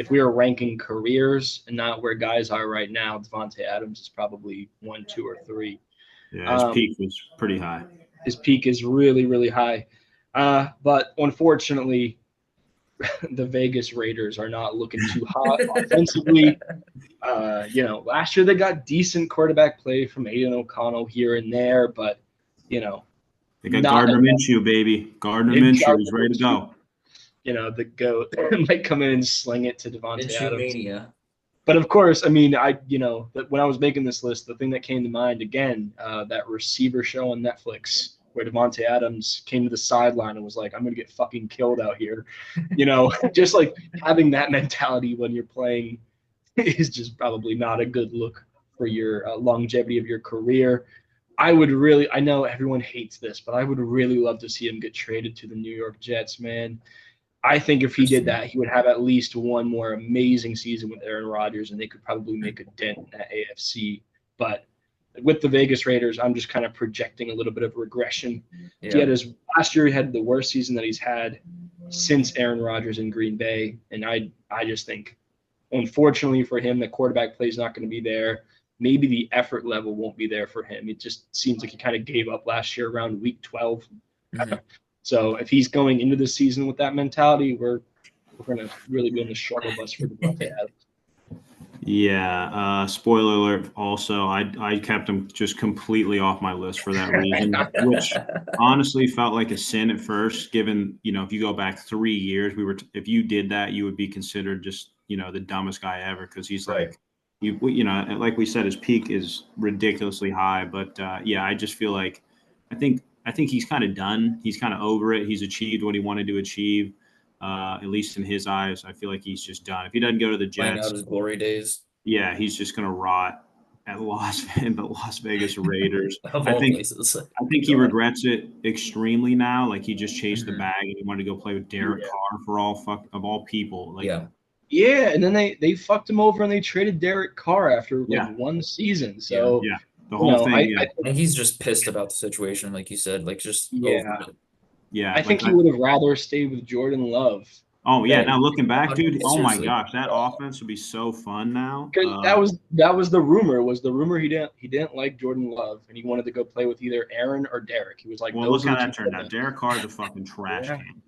if we were ranking careers and not where guys are right now, Devontae Adams is probably 1, 2, or 3. Yeah, his peak was pretty high. His peak is really, really high. But unfortunately, the Vegas Raiders are not looking too hot offensively. Last year they got decent quarterback play from Aiden O'Connell here and there, but They got not Gardner enough. Minshew, baby. Gardner Big Minshew Gardner is ready to go. The GOAT might come in and sling it to Devontae Minshew Adams. mania. But of course, I mean, when I was making this list, the thing that came to mind again, that receiver show on Netflix where Devontae Adams came to the sideline and was like, "I'm gonna get fucking killed out here," just like having that mentality when you're playing is just probably not a good look for your longevity of your career. I know everyone hates this, but I would really love to see him get traded to the New York Jets, man. I think if he did that, he would have at least one more amazing season with Aaron Rodgers, and they could probably make a dent in that AFC. But with the Vegas Raiders, I'm just kind of projecting a little bit of regression. Yeah. Last year, he had the worst season that he's had since Aaron Rodgers in Green Bay, and I just think, unfortunately for him, the quarterback play is not going to be there. Maybe the effort level won't be there for him. It just seems like he kind of gave up last year around week 12. Mhm. So if he's going into the season with that mentality, we're going to really be on the struggle bus for Devontae Adams. Yeah. Spoiler alert. Also, I kept him just completely off my list for that reason, which honestly felt like a sin at first. Given if you go back 3 years, if you did that, you would be considered just the dumbest guy ever because he's like like we said, his peak is ridiculously high. But I just feel like I think he's kind of done. He's kind of over it. He's achieved what he wanted to achieve. At least in his eyes, I feel like he's just done. If he doesn't go to the Playing Jets, out his glory days. yeah, he's just gonna rot at the Las Vegas Raiders. Of I all think places. he regrets it extremely now. Like he just chased the Mhm. bag and he wanted to go play with Derek Carr of all people. Like Yeah, and then they fucked him over and they traded Derek Carr after one season. So yeah, the whole thing. I think he's just pissed about the situation, like you said, like just over it. Yeah, I think he would have rather stayed with Jordan Love. Oh yeah, now looking back, dude. Oh my Seriously. gosh, that offense would be so fun now. That was the rumor. He didn't like Jordan Love and he wanted to go play with either Aaron or Derek. He was like, well, look how that turned out. Derek Carr's a fucking trash can.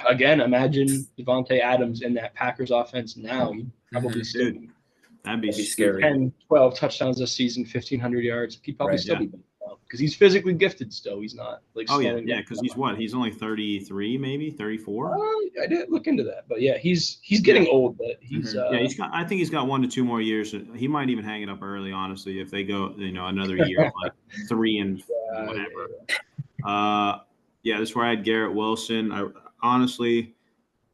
Again, imagine Devontae Adams in that Packers offense now. He'd probably still Dude, that'd be scary. 10, 12 touchdowns this season, 1,500 yards. He'd probably still be because he's physically gifted still. He's not like because he's only 33, maybe 34. I didn't look into that, but yeah, he's getting old, but he's I think he's got 1 to 2 more years. He might even hang it up early, honestly, if they go another year like 3 and whatever. This is where I had Garrett Wilson. Honestly,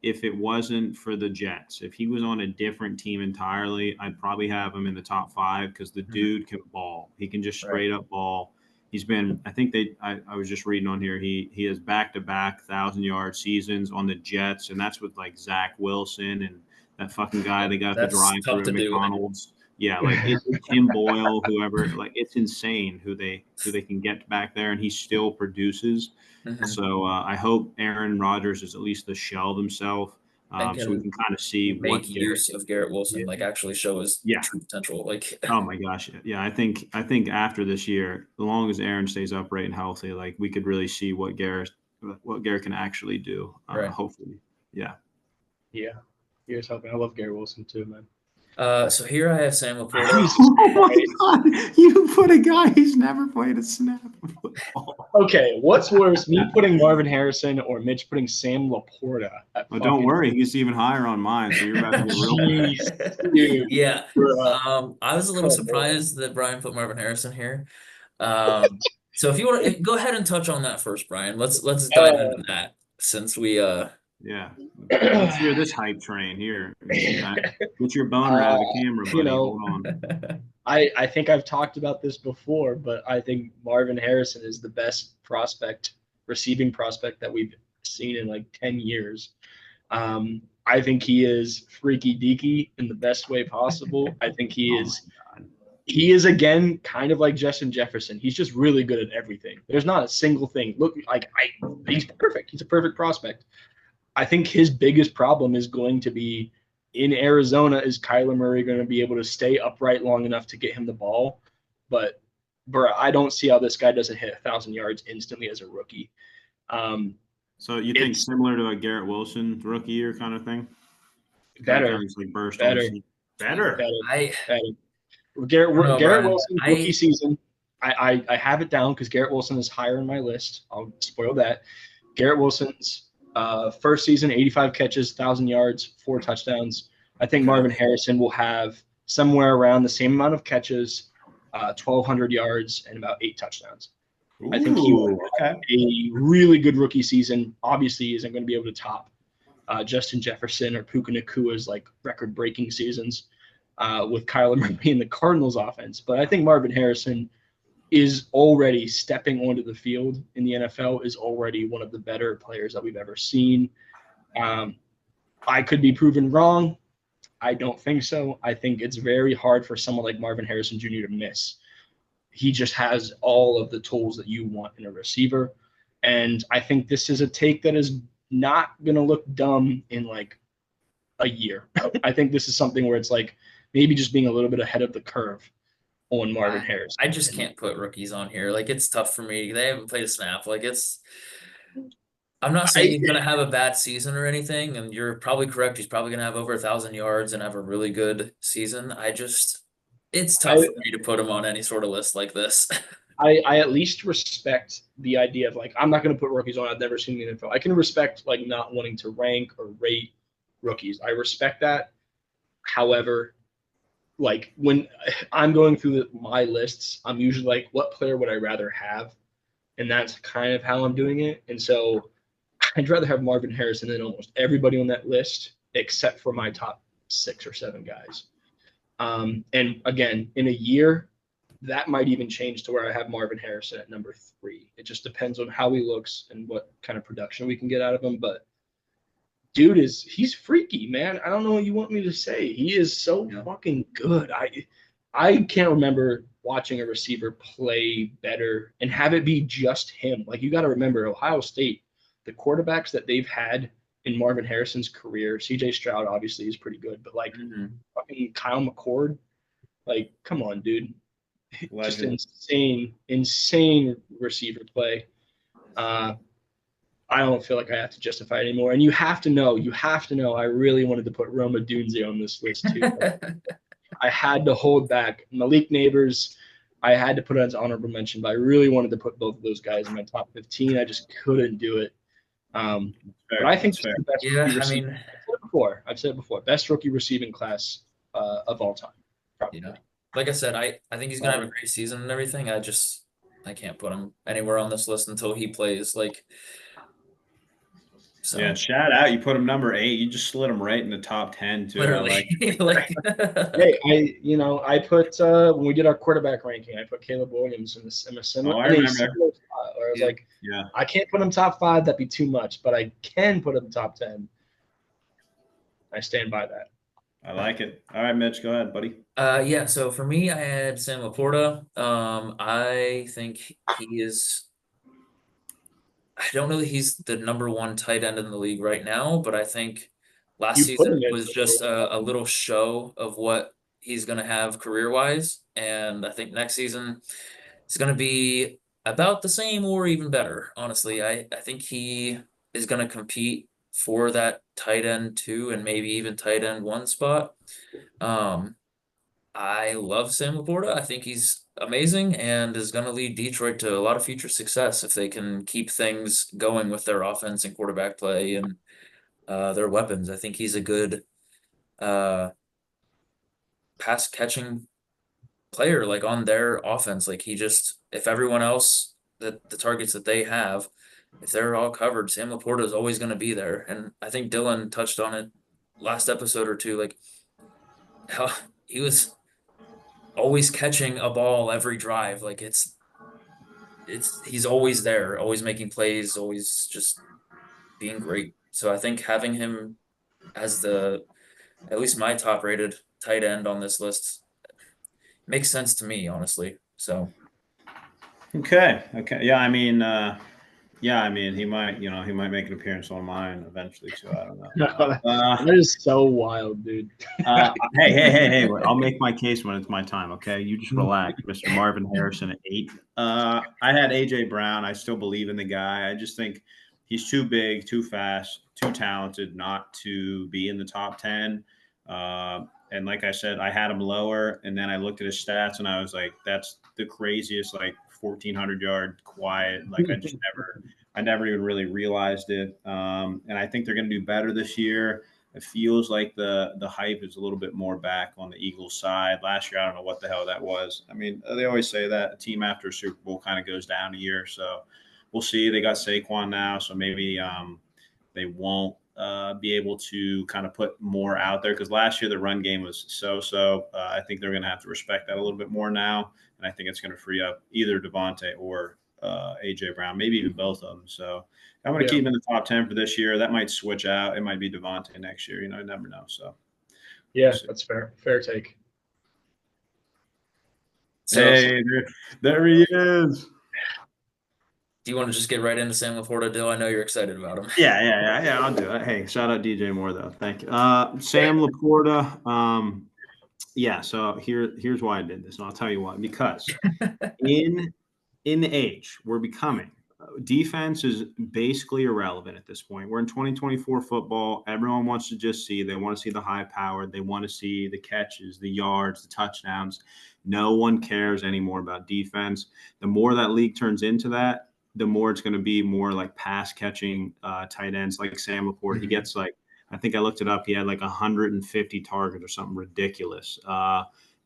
if it wasn't for the Jets, if he was on a different team entirely, I'd probably have him in the top 5 because the dude can ball. He can just straight up ball. He's been, I was just reading on here, he has back-to-back 1,000-yard seasons on the Jets, and that's with like Zach Wilson and that fucking guy they got the drive-through at McDonald's. Yeah, like it's Tim Boyle, whoever. Like it's insane who they can get back there, and he still produces. Mhm. So I hope Aaron Rodgers is at least the shell of himself, so we can kind of see make use of Garrett Wilson, like actually show his true potential. Like, oh my gosh, yeah, I think after this year, as long as Aaron stays upright and healthy, like we could really see what Garrett can actually do. Hopefully, yeah. Here's hoping. I love Garrett Wilson too, man. So here I have Sam Laporta. Oh my God! You put a guy who's never played a snap of football. Okay, what's worse, me putting Marvin Harrison or Mitch putting Sam Laporta? Don't worry, he's even higher on mine, so you're about to get real. Dude. Yeah. I was a little surprised that Brian put Marvin Harrison here. So if you want to go ahead and touch on that first, Brian, let's dive into that since we Yeah, let's hear this hype train here. Get your boner out of the camera, buddy. Hold on. I think I've talked about this before, but I think Marvin Harrison is the best receiving prospect that we've seen in like 10 years. I think he is freaky deaky in the best way possible. I think he is again kind of like Justin Jefferson. He's just really good at everything. There's not a single thing. Look, he's perfect. He's a perfect prospect. I think his biggest problem is going to be in Arizona, is Kyler Murray going to be able to stay upright long enough to get him the ball? But, bro, I don't see how this guy doesn't hit 1,000 yards instantly as a rookie. So you think It's similar to a Garrett Wilson rookie year kind of thing? better, Kind of just like burst on the better, scene. Better. better, I better. don't know, Garrett Brian. Wilson's rookie season, I have it down because Garrett Wilson is higher in my list. I'll spoil that. Garrett Wilson's first season, 85 catches, 1,000 yards, 4 touchdowns. I think Marvin Harrison will have somewhere around the same amount of catches, 1,200 yards, and about 8 touchdowns. I think he will have a really good rookie season. Obviously, he isn't going to be able to top Justin Jefferson or Puka Nakua's like record-breaking seasons with Kyler Murray in the Cardinals offense. But I think Marvin Harrison is already stepping onto the field in the NFL, is already one of the better players that we've ever seen. I could be proven wrong. I don't think so. I think it's very hard for someone like Marvin Harrison Jr. to miss. He just has all of the tools that you want in a receiver. And I think this is a take that is not going to look dumb in like a year. I think this is something where it's like maybe just being a little bit ahead of the curve on Marvin Harrison. I just can't put rookies on here. Like, it's tough for me. They haven't played a snap. Like, I'm not saying he's gonna have a bad season or anything, and you're probably correct. He's probably gonna have over 1,000 yards and have a really good season. It's tough for me to put him on any sort of list like this. I at least respect the idea of like, I'm not going to put rookies on I've never seen in the NFL. I can respect like not wanting to rank or rate rookies. I respect that. However, like when I'm going through my lists, I'm usually like, what player would I rather have? And that's kind of how I'm doing it. And so I'd rather have Marvin Harrison than almost everybody on that list, except for my top 6 or 7 guys. And again, in a year, that might even change to where I have Marvin Harrison at number 3. It just depends on how he looks and what kind of production we can get out of him. But dude he's freaky, man. I don't know what you want me to say. He is so fucking good. I can't remember watching a receiver play better and have it be just him. Like, you got to remember, Ohio State, the quarterbacks that they've had in Marvin Harrison's career, CJ Stroud obviously is pretty good, but like fucking Kyle McCord, like, come on, dude. Legend. Just insane receiver play. I don't feel like I have to justify it anymore. And you have to know, I really wanted to put Roma Dunze on this list too. I had to hold back. Malik Neighbors, I had to put it as honorable mention, but I really wanted to put both of those guys in my top 15. I just couldn't do it. But I think the best rookie receiver, I've said it before, best rookie receiving class of all time. Probably. Yeah. Like I said, I think he's gonna have a great season and everything. I can't put him anywhere on this list until he plays. Like, so. Yeah, shout out. You put him number 8. You just slid him right in the top 10 too. Literally. Hey, I put when we did our quarterback ranking, I put Caleb Williams in a similar spot where I was like, I can't put him top 5, that'd be too much, but I can put him top 10. I stand by that. I like it. All right, Mitch, go ahead, buddy. Yeah, so for me, I had Sam Laporta. I think he is. I don't know that he's the number 1 tight end in the league right now, but I think last season was just a little show of what he's going to have career-wise, and I think next season it's going to be about the same or even better. Honestly, I think he is going to compete for that tight end 2 and maybe even tight end 1 spot. I love Sam Laporta. I think he's amazing and is going to lead Detroit to a lot of future success if they can keep things going with their offense and quarterback play and their weapons. I think he's a good pass catching player, like on their offense. Like, if everyone else, the targets that they have, if they're all covered, Sam Laporta is always going to be there. And I think Dylan touched on it last episode or two, like how he was always catching a ball every drive. Like, he's always there, always making plays, always just being great. So I think having him as at least my top rated tight end on this list makes sense to me, honestly. So. Okay. Yeah, I mean, Yeah, I mean, he might make an appearance on mine eventually too. I don't know. That is so wild, dude. Hey! I'll make my case when it's my time. Okay, you just relax, Mr. Marvin Harrison at 8. I had AJ Brown. I still believe in the guy. I just think he's too big, too fast, too talented not to be in the top 10. And like I said, I had him lower, and then I looked at his stats, and I was like, that's the craziest, like 1,400-yard quiet. Like I never even really realized it. And I think they're going to do better this year. It feels like the hype is a little bit more back on the Eagles side. Last year, I don't know what the hell that was. I mean, they always say that a team after a Super Bowl kind of goes down a year. So we'll see. They got Saquon now, so maybe they won't be able to kind of put more out there because last year the run game was so. I think they're going to have to respect that a little bit more now, and I think it's going to free up either Devontae or AJ Brown, maybe even both of them. So I'm going to keep him in the top 10 for this year. That might switch out. It might be Devontae next year. You never know. So yeah, that's fair. Fair take. So, hey, there he is. do you want to just get right into Sam Laporta, Dill? I know you're excited about him. Yeah. I'll do it. Hey, shout out DJ Moore though. Thank you. Sam Laporta. Yeah. So here's why I did this, and I'll tell you why. Because in the age we're becoming, defense is basically irrelevant at this point. We're in 2024 football. Everyone wants to just see. They want to see the high power. They want to see the catches, the yards, the touchdowns. No one cares anymore about defense. The more that league turns into that, the more it's going to be more like pass catching tight ends like Sam Laporta. He gets like, I think I looked it up. He had like 150 targets or something ridiculous.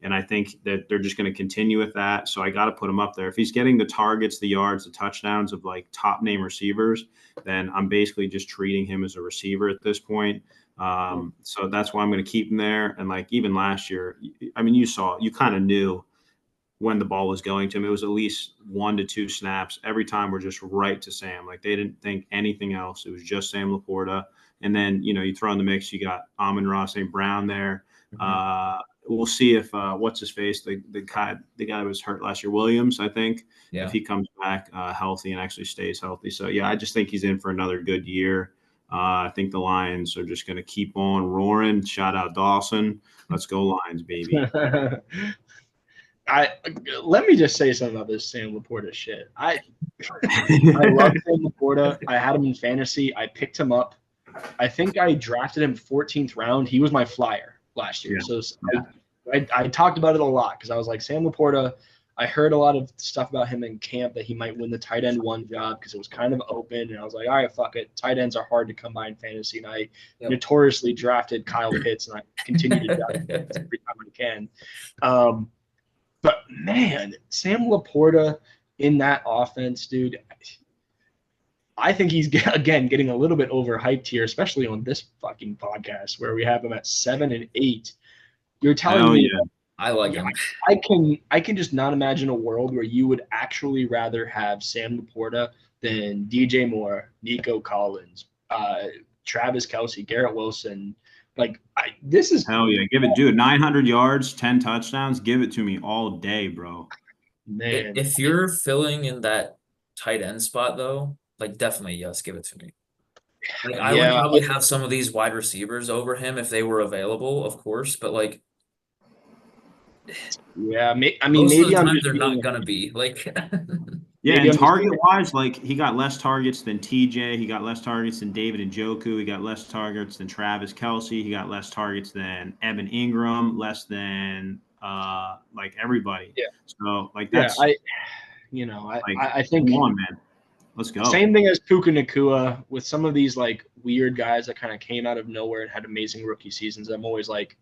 And I think that they're just going to continue with that. So I got to put him up there. If he's getting the targets, the yards, the touchdowns of like top name receivers, then I'm basically just treating him as a receiver at this point. So that's why I'm going to keep him there. And like even last year, I mean, you kind of knew when the ball was going to him. It was at least 1 to 2 snaps. Every time we're just right to Sam. Like they didn't think anything else. It was just Sam Laporta. And then, you throw in the mix, you got Amon-Ra St. Brown there. We'll see if what's his face, the guy that was hurt last year, Williams, I think, if he comes back healthy and actually stays healthy. So yeah, I just think he's in for another good year. I think the Lions are just going to keep on roaring. Shout out Dawson. Let's go Lions, baby. Let me just say something about this Sam Laporta shit. I love Sam Laporta. I had him in fantasy. I picked him up. I think I drafted him 14th round. He was my flyer last year. Yeah. So I talked about it a lot because I was like, Sam Laporta, I heard a lot of stuff about him in camp that he might win the tight end 1 job because it was kind of open. And I was like, all right, fuck it. Tight ends are hard to come by in fantasy. And I notoriously drafted Kyle Pitts, and I continue to draft Pitts every time I can. But, man, Sam Laporta in that offense, dude, I think he's, again, getting a little bit overhyped here, especially on this fucking podcast where we have him at 7 and 8. You're telling me I like him. I can just not imagine a world where you would actually rather have Sam Laporta than DJ Moore, Nico Collins, Travis Kelce, Garrett Wilson. Like this is hell yeah. Give it, dude. 900 yards, 10 touchdowns. Give it to me all day, bro. Man, If you're filling in that tight end spot though, like definitely yes, give it to me. Like I would probably have some of these wide receivers over him if they were available, of course, but like yeah, I most mean of maybe the I'm time just they're being, not gonna be like Yeah, and target-wise, like he got less targets than TJ. He got less targets than David Njoku. He got less targets than Travis Kelce. He got less targets than Evan Ingram. Less than like everybody. Yeah. So like that's I think come on, man. Let's go. Same thing as Puka Nacua with some of these like weird guys that kind of came out of nowhere and had amazing rookie seasons. I'm always like,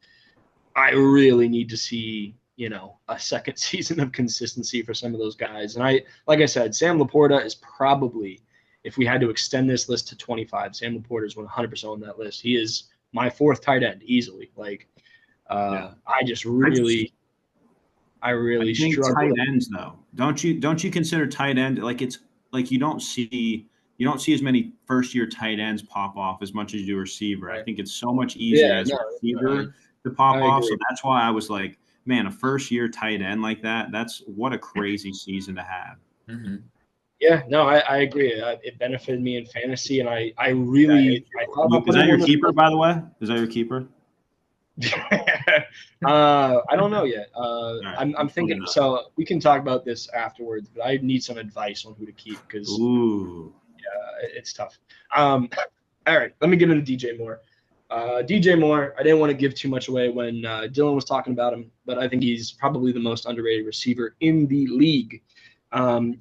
I really need to see, a second season of consistency for some of those guys. And like I said, Sam Laporta is probably, if we had to extend this list to 25, Sam Laporta is 100% on that list. He is my 4th tight end easily. Like, I really struggle. Tight ends though. Don't you consider tight end like it's like you don't see as many first-year tight ends pop off as much as you do receiver. Right. I think it's so much easier as a receiver to pop off. So that's why I was like, man, a first-year tight end like that's what a crazy season to have. Mm-hmm. Yeah, no, I agree. It benefited me in fantasy, and I Yeah, really I thought about is putting that your him keeper, by the way? Is that your keeper? I don't know yet. right, I'm just thinking. wanna know. So we can talk about this afterwards, but I need some advice on who to keep because Ooh. it's tough. All right, let me get into DJ Moore. DJ Moore, I didn't want to give too much away when Dylan was talking about him, but I think he's probably the most underrated receiver in the league.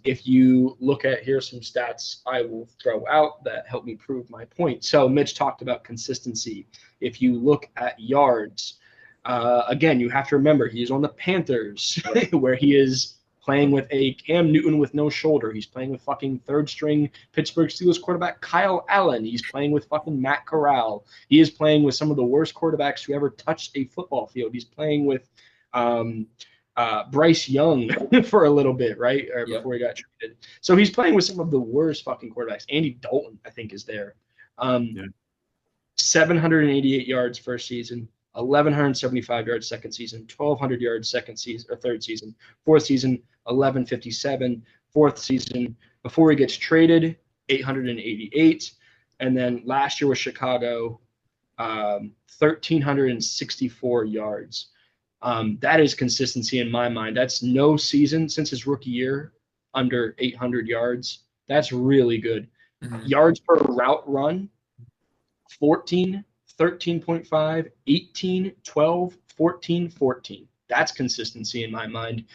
If you look at, here's some stats I will throw out that help me prove my point. So Mitch talked about consistency. If you look at yards, again, you have to remember he's on the Panthers, where he is playing with a Cam Newton with no shoulder. He's playing with fucking third string Pittsburgh Steelers quarterback Kyle Allen. He's playing with fucking Matt Corral. He is playing with some of the worst quarterbacks who ever touched a football field. He's playing with Bryce Young for a little bit, right? Or Yep. before he got traded. So he's playing with some of the worst fucking quarterbacks. Andy Dalton, I think, is there. Yeah. 788 yards first season, 1,175 yards second season, 1,200 yards second season or third season, fourth season, 1,157, fourth season before he gets traded, 888, and then last year with Chicago, 1,364 yards. That is consistency in my mind. That's no season since his rookie year under 800 yards. That's really good. Mhm. Yards per route run, 14, 13.5, 18, 12, 14, 14. That's consistency in my mind.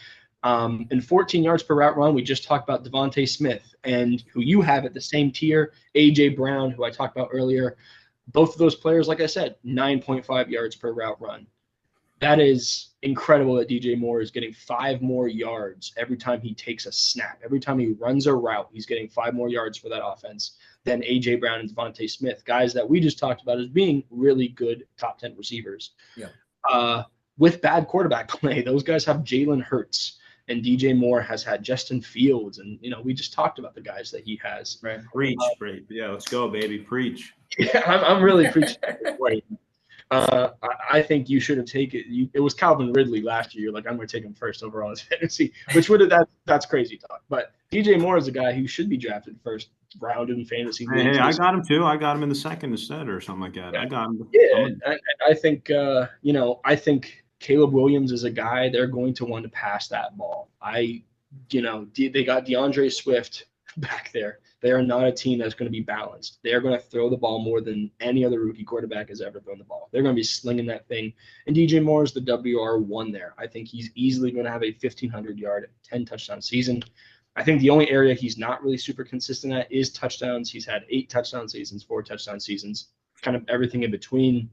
And 14 yards per route run, we just talked about Devontae Smith, and who you have at the same tier, A.J. Brown, who I talked about earlier. Both of those players, like I said, 9.5 yards per route run. That is incredible that DJ Moore is getting 5 more yards every time he takes a snap. Every time he runs a route, he's getting 5 more yards for that offense than A.J. Brown and Devontae Smith, guys that we just talked about as being really good top 10 receivers. Yeah. With bad quarterback play, those guys have Jalen Hurts, and DJ Moore has had Justin Fields, and we just talked about the guys that he has. Right. Preach. Yeah, let's go, baby. Preach. Yeah, I'm really preaching that way. I think you should have taken. It was Calvin Ridley last year. You're like, I'm going to take him first overall as fantasy, which would have that's crazy talk. But DJ Moore is a guy who should be drafted first round in fantasy. Hey, I got him too. I got him in the second instead or something like that. Yeah. I got him. Yeah, I think I think Caleb Williams is a guy they're going to want to pass that ball. They got DeAndre Swift back there. They are not a team that's going to be balanced. They are going to throw the ball more than any other rookie quarterback has ever thrown the ball. They're going to be slinging that thing. And DJ Moore is the WR1 there. I think he's easily going to have a 1,500-yard, 10-touchdown season. I think the only area he's not really super consistent at is touchdowns. He's had 8 touchdown seasons, 4 touchdown seasons, kind of everything in between.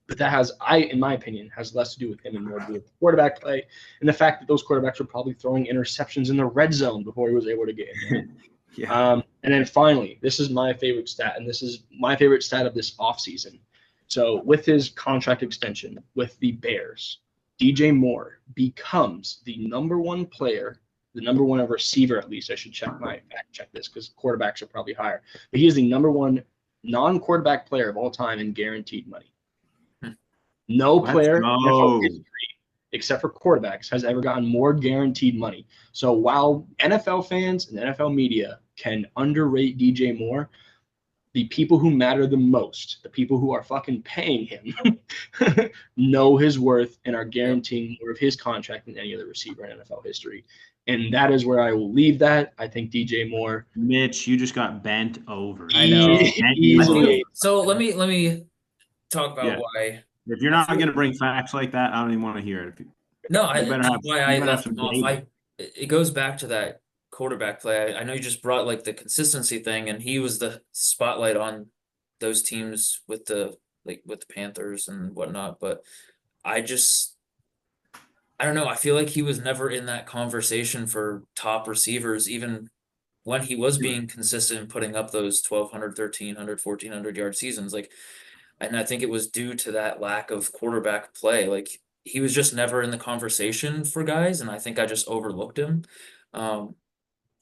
But that in my opinion, has less to do with him and more to do with quarterback play and the fact that those quarterbacks were probably throwing interceptions in the red zone before he was able to get in there. Yeah. And then finally, this is my favorite stat, and this is my favorite stat of this offseason. So with his contract extension with the Bears, DJ Moore becomes the number one player, the number one receiver, at least. I should fact check this because quarterbacks are probably higher. But he is the number one non-quarterback player of all time in guaranteed money. No player in NFL history, except for quarterbacks, has ever gotten more guaranteed money. So while NFL fans and NFL media can underrate DJ Moore, the people who matter the most, the people who are fucking paying him, know his worth and are guaranteeing more of his contract than any other receiver in NFL history. And that is where I will leave that. I think DJ Moore. Mitch, you just got bent over. I know. Easily. So let me talk about why. If you're not going to bring facts like that, I don't even want to hear it. No, You better have- why you I better have left some him off. data. It goes back to that quarterback play. I know you just brought like the consistency thing, and he was the spotlight on those teams with the Panthers and whatnot. But I don't know. I feel like he was never in that conversation for top receivers, even when he was being consistent in putting up those 1,200, 1,300, 1,400 yard seasons. And I think it was due to that lack of quarterback play. Like, he was just never in the conversation for guys, and I think I just overlooked him.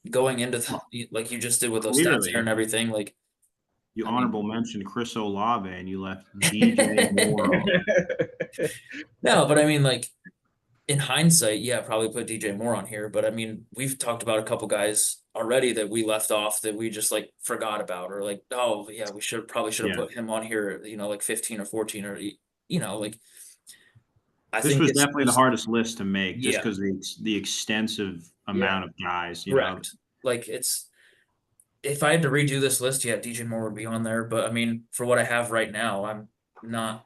Going into like you just did with those stats Clearly. here and everything, like You honorable mentioned Chris Olave and you left DJ Moore. no, but I mean, like, in hindsight, yeah, probably put DJ Moore on here, but I mean, we've talked about a couple guys already that we left off that we just like forgot about, or like, oh yeah, we should have Yeah. put him on here, like 15 or 14, or like I This think was it's definitely the just hardest list to make just yeah, because the extensive yeah, amount of guys, correct. Like it's if I had to redo this list, yeah, DJ Moore would be on there, but I mean, for what I have right now, I'm not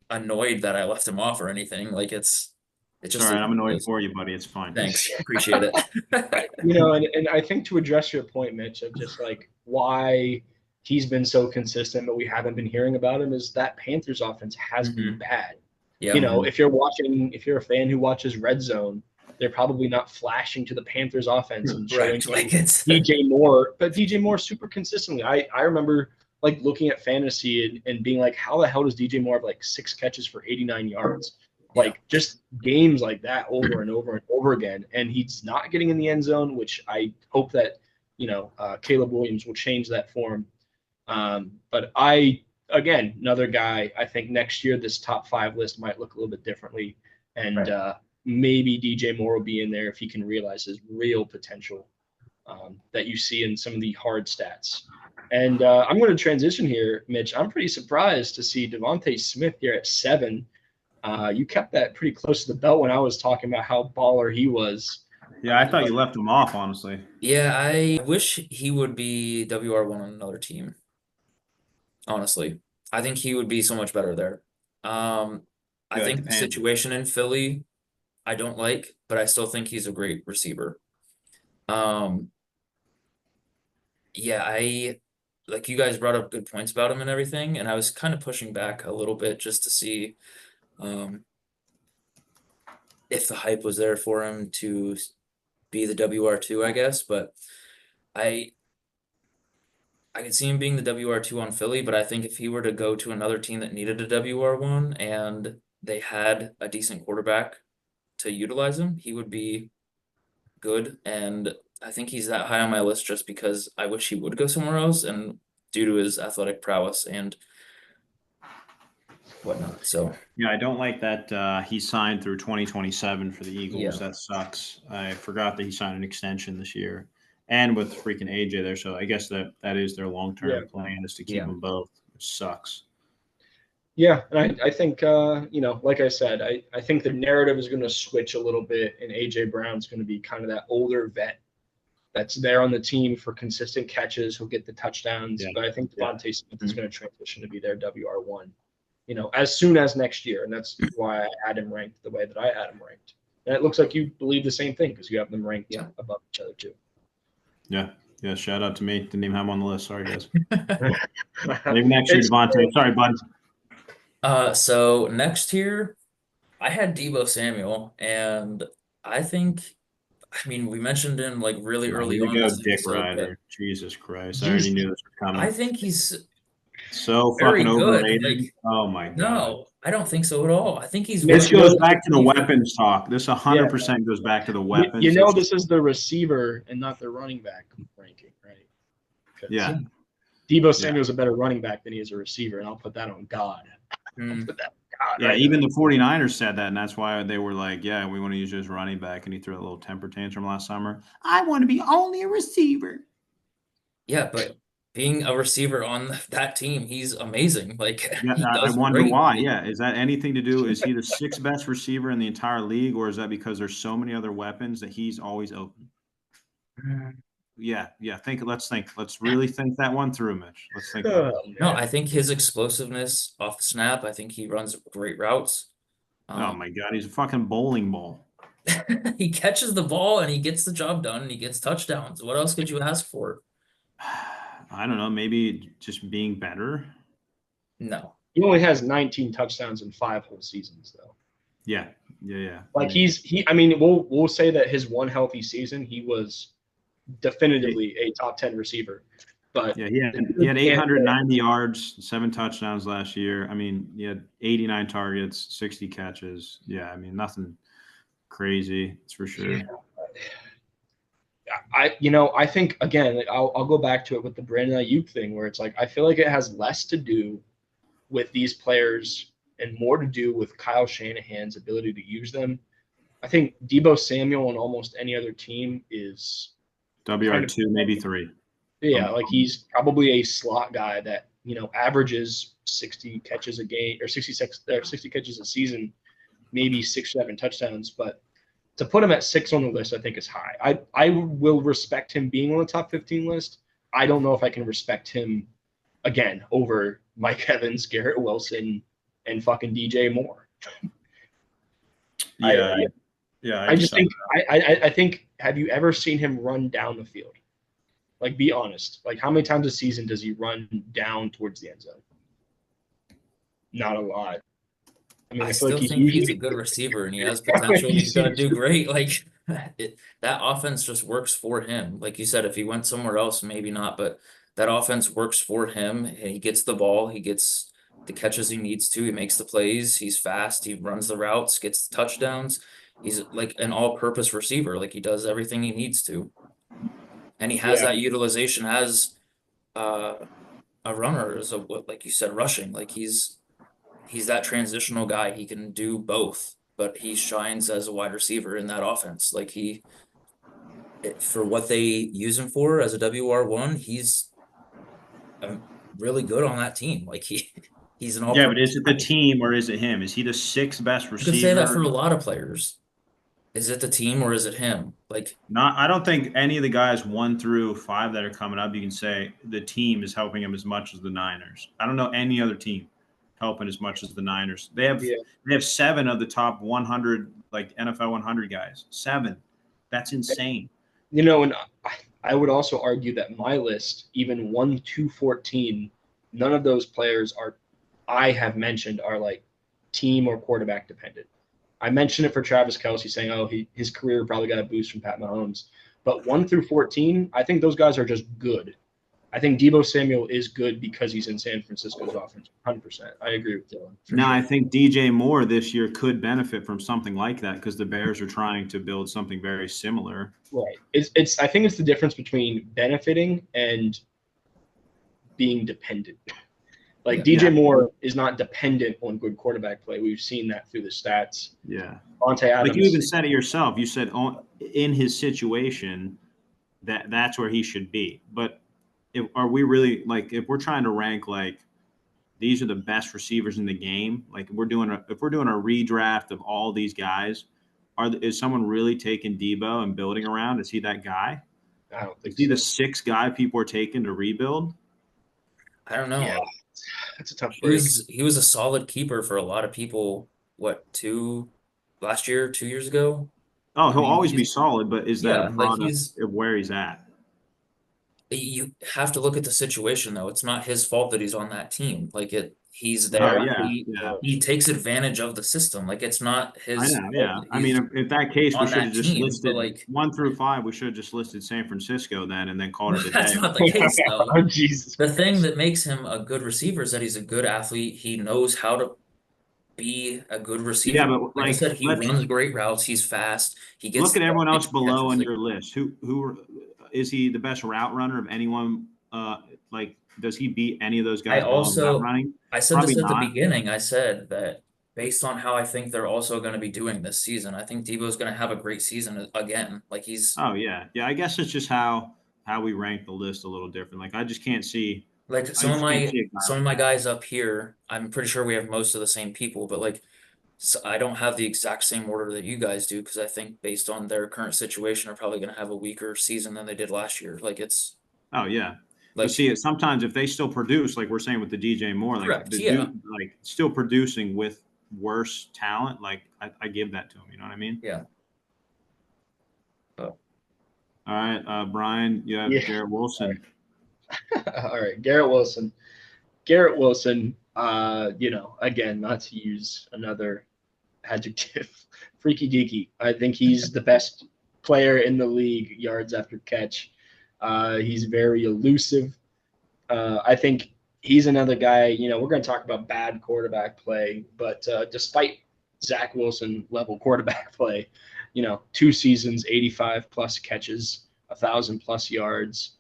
annoyed that I left him off or anything. Like it It's all just right. is I'm what it annoyed is. for you, buddy. It's fine. Thanks, appreciate it. And I think to address your point, Mitch, of just like why he's been so consistent, but we haven't been hearing about him, is that Panthers offense has been bad. Yeah. If you're a fan who watches Red Zone, they're probably not flashing to the Panthers offense and showing Correct. Like it's DJ Moore, but DJ Moore super consistently. I remember like looking at fantasy and being like, how the hell does DJ Moore have like 6 catches for 89 yards? Like just games like that over and over and over again. And he's not getting in the end zone, which I hope that, Caleb Williams will change that for him. But again, another guy, I think next year this top 5 list might look a little bit differently. And maybe DJ Moore will be in there if he can realize his real potential that you see in some of the hard stats. And I'm going to transition here, Mitch. I'm pretty surprised to see Devontae Smith here at 7. You kept that pretty close to the belt when I was talking about how baller he was. Yeah, I thought you left him off, honestly. Yeah, I wish he would be WR1 on another team. Honestly, I think he would be so much better there. I Yeah, think the Panthers. situation in Philly, I don't like, but I still think he's a great receiver. Yeah, like you guys brought up good points about him and everything, and I was kind of pushing back a little bit just to see if the hype was there for him to be the WR2, I guess, but I could see him being the WR2 on Philly, but I think if he were to go to another team that needed a WR1 and they had a decent quarterback to utilize him, he would be good. And I think he's that high on my list just because I wish he would go somewhere else and due to his athletic prowess and whatnot. So Yeah, I don't like that he signed through 2027 for the Eagles. Yeah. That sucks. I forgot that he signed an extension this year, and with freaking AJ there. So I guess that is their long-term plan is to keep them both. Which sucks. Yeah, and I think like I said, I think the narrative is going to switch a little bit, and AJ Brown's going to be kind of that older vet that's there on the team for consistent catches. He'll get the touchdowns, but I think Devontae Smith is going to transition to be their WR1. As soon as next year. And that's why I had him ranked the way that I had him ranked. And it looks like you believe the same thing because you have them ranked above each other too. Yeah. Yeah. Shout out to me. Didn't even have him on the list. Sorry, guys. Maybe next year, Devontae. Sorry, bud. So next here, I had Deebo Samuel, and I mean, we mentioned him like really early on. Go Dick Rider. Jesus Christ. I already knew this was coming. I think he's so very fucking good. overrated. Like, oh my god. No, I don't think so at all. I think he's. This goes back to the weapons talk. This 100% goes back to the weapons. This is the receiver and not the running back ranking, right? Yeah. Deebo Samuel's a better running back than he is a receiver, and I'll put that on God. Even the 49ers said that, and that's why they were like, yeah, we want to use you as running back, and he threw a little temper tantrum last summer. I want to be only a receiver. Yeah, but being a receiver on that team, he's amazing. Like, I wonder why. Yeah, is that anything to do? Is he the 6th best receiver in the entire league, or is that because there's so many other weapons that he's always open? Yeah. Let's think. Let's really think that one through, Mitch. Let's think. No, I think his explosiveness off the snap. I think he runs great routes. Oh my God, he's a fucking bowling ball. He catches the ball and he gets the job done and he gets touchdowns. What else could you ask for? I don't know. Maybe just being better. No, he only has 19 touchdowns in 5 whole seasons, though. Yeah. Like we'll say that his one healthy season, he was definitively a top 10 receiver. But yeah, he had 890 yards, 7 touchdowns last year. I mean, he had 89 targets, 60 catches. Yeah, I mean, nothing crazy. That's for sure. I think again, I'll go back to it with the Brandon Ayuk thing, where it's like I feel like it has less to do with these players and more to do with Kyle Shanahan's ability to use them. I think Debo Samuel on almost any other team is WR2, maybe 3. yeah, like he's probably a slot guy that, averages 60 catches a game or 66 or 60 catches a season, maybe 6-7 touchdowns. But to put him at 6 on the list, I think is high. I will respect him being on the top 15 list. I don't know if I can respect him again over Mike Evans, Garrett Wilson, and fucking DJ Moore. Yeah. I just think I think, have you ever seen him run down the field? Like, be honest. Like, how many times a season does he run down towards the end zone? Not a lot. I mean, I feel still like think he's a good receiver and he has potential. He's gonna do great. Like that offense just works for him. Like you said, if he went somewhere else, maybe not, but that offense works for him. And he gets the ball, he gets the catches he needs to, he makes the plays, he's fast, he runs the routes, gets the touchdowns. He's like an all-purpose receiver. Like he does everything he needs to. And he has that utilization as a runner, as like you said, rushing. Like he's that transitional guy. He can do both, but he shines as a wide receiver in that offense. Like for what they use him for as a WR1, he's really good on that team. Like he's an all. Yeah, but is it the team or is it him? Is he the 6th best receiver? You could say that for a lot of players. Is it the team or is it him? Like, I don't think any of the guys 1 through 5 that are coming up, you can say the team is helping him as much as the Niners. I don't know any other team helping as much as the Niners. They have 7 of the top 100, like NFL 100 guys. 7. That's insane. And I would also argue that my list, even 1 to 14, none of those players I have mentioned are like team or quarterback dependent. I mentioned it for Travis Kelce, saying, "Oh, his career probably got a boost from Pat Mahomes." But 1 through 14, I think those guys are just good. I think Debo Samuel is good because he's in San Francisco's offense. 100%. I agree with Dylan. Now, I think DJ Moore this year could benefit from something like that because the Bears are trying to build something very similar. Right. I think it's the difference between benefiting and being dependent. Like DJ Moore is not dependent on good quarterback play. We've seen that through the stats. Yeah. Davante Adams. Like you even said it yourself. You said in his situation that's where he should be. But are we really, like, if we're trying to rank like these are the best receivers in the game, like if we're doing a redraft of all these guys, is someone really taking Debo and building around? Is he that guy? I don't think Is he the 6th guy people are taking to rebuild? I don't know. Yeah. That's a tough break. He was a solid keeper for a lot of people. What, 2 years ago? Oh, he'll always be solid, but is that a like product of where he's at? You have to look at the situation though. It's not his fault that he's on that team. Like he's there. He takes advantage of the system. Like it's not his. I know, yeah. I mean, if that case, we should have just listed like 1 through 5. We should have just listed San Francisco then, and then called it a day. That's not the case though. Oh, Jesus. The thing that makes him a good receiver is that he's a good athlete. He knows how to be a good receiver. Yeah, but like I said, he runs great routes. He's fast. He gets. Look at everyone else below on your list. Who is he the best route runner of anyone? Like, does he beat any of those guys? I said this at the beginning. I said that based on how I think they're also going to be doing this season, I think Debo's going to have a great season again. Like he's. Oh yeah. I guess it's just how we rank the list a little different. Like I just can't see. Like some of my guys up here, I'm pretty sure we have most of the same people, but like I don't have the exact same order that you guys do because I think based on their current situation, are probably going to have a weaker season than they did last year. Like it's. Oh yeah. Like, you see it sometimes if they still produce, like we're saying with the DJ Moore, like correct, dude, like still producing with worse talent, like I give that to him. You know what I mean? Yeah. Oh. All right, Brian, you have Garrett Wilson. All right, Garrett Wilson. Garrett Wilson, again, not to use another adjective, freaky deaky. I think he's the best player in the league, yards after catch. He's very elusive. I think he's another guy, we're going to talk about bad quarterback play, but despite Zach Wilson level quarterback play, 2 seasons, 85 plus catches, 1,000 plus yards.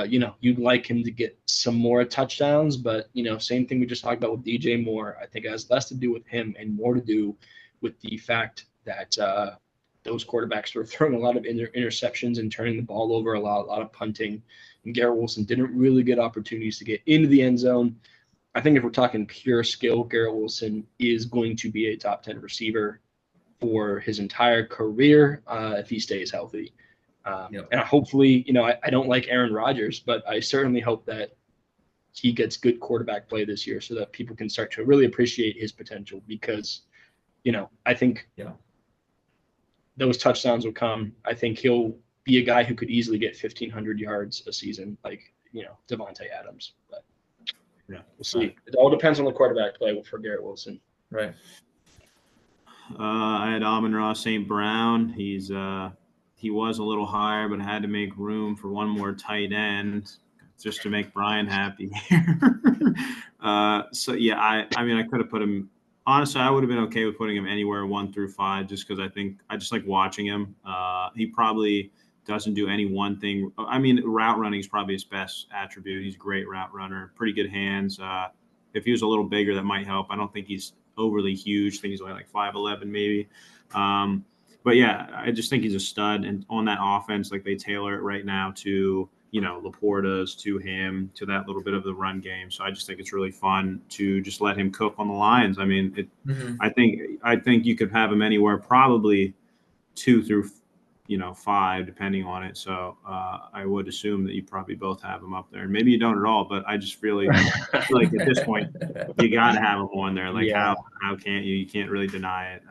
You'd like him to get some more touchdowns, but same thing we just talked about with DJ Moore. I think it has less to do with him and more to do with the fact that those quarterbacks were throwing a lot of interceptions and turning the ball over a lot of punting. And Garrett Wilson didn't really get opportunities to get into the end zone. I think if we're talking pure skill, Garrett Wilson is going to be a top 10 receiver for his entire career if he stays healthy. And hopefully, I don't like Aaron Rodgers, but I certainly hope that he gets good quarterback play this year so that people can start to really appreciate his potential because, I think those touchdowns will come. I think he'll be a guy who could easily get 1,500 yards a season, like, Devontae Adams. But we'll see. It all depends on the quarterback play for Garrett Wilson. Right. I had Amon-Ra St. Brown. He was a little higher, but I had to make room for one more tight end just to make Brian happy. I could have put him. Honestly, I would have been okay with putting him anywhere 1 through 5, just because I just like watching him. He probably doesn't do any one thing. I mean, route running is probably his best attribute. He's a great route runner, pretty good hands. If he was a little bigger, that might help. I don't think he's overly huge. I think he's only like 5'11", maybe. But yeah, I just think he's a stud. And on that offense, like they tailor it right now to, Laporta's, to him, to that little bit of the run game. So I just think it's really fun to just let him cook on the lines. I mean, I think you could have him anywhere, probably 2 through, 5, depending on it. So I would assume that you probably both have him up there. And maybe you don't at all, but I just feel like at this point, you got to have him on there. Like, how can't you? You can't really deny it.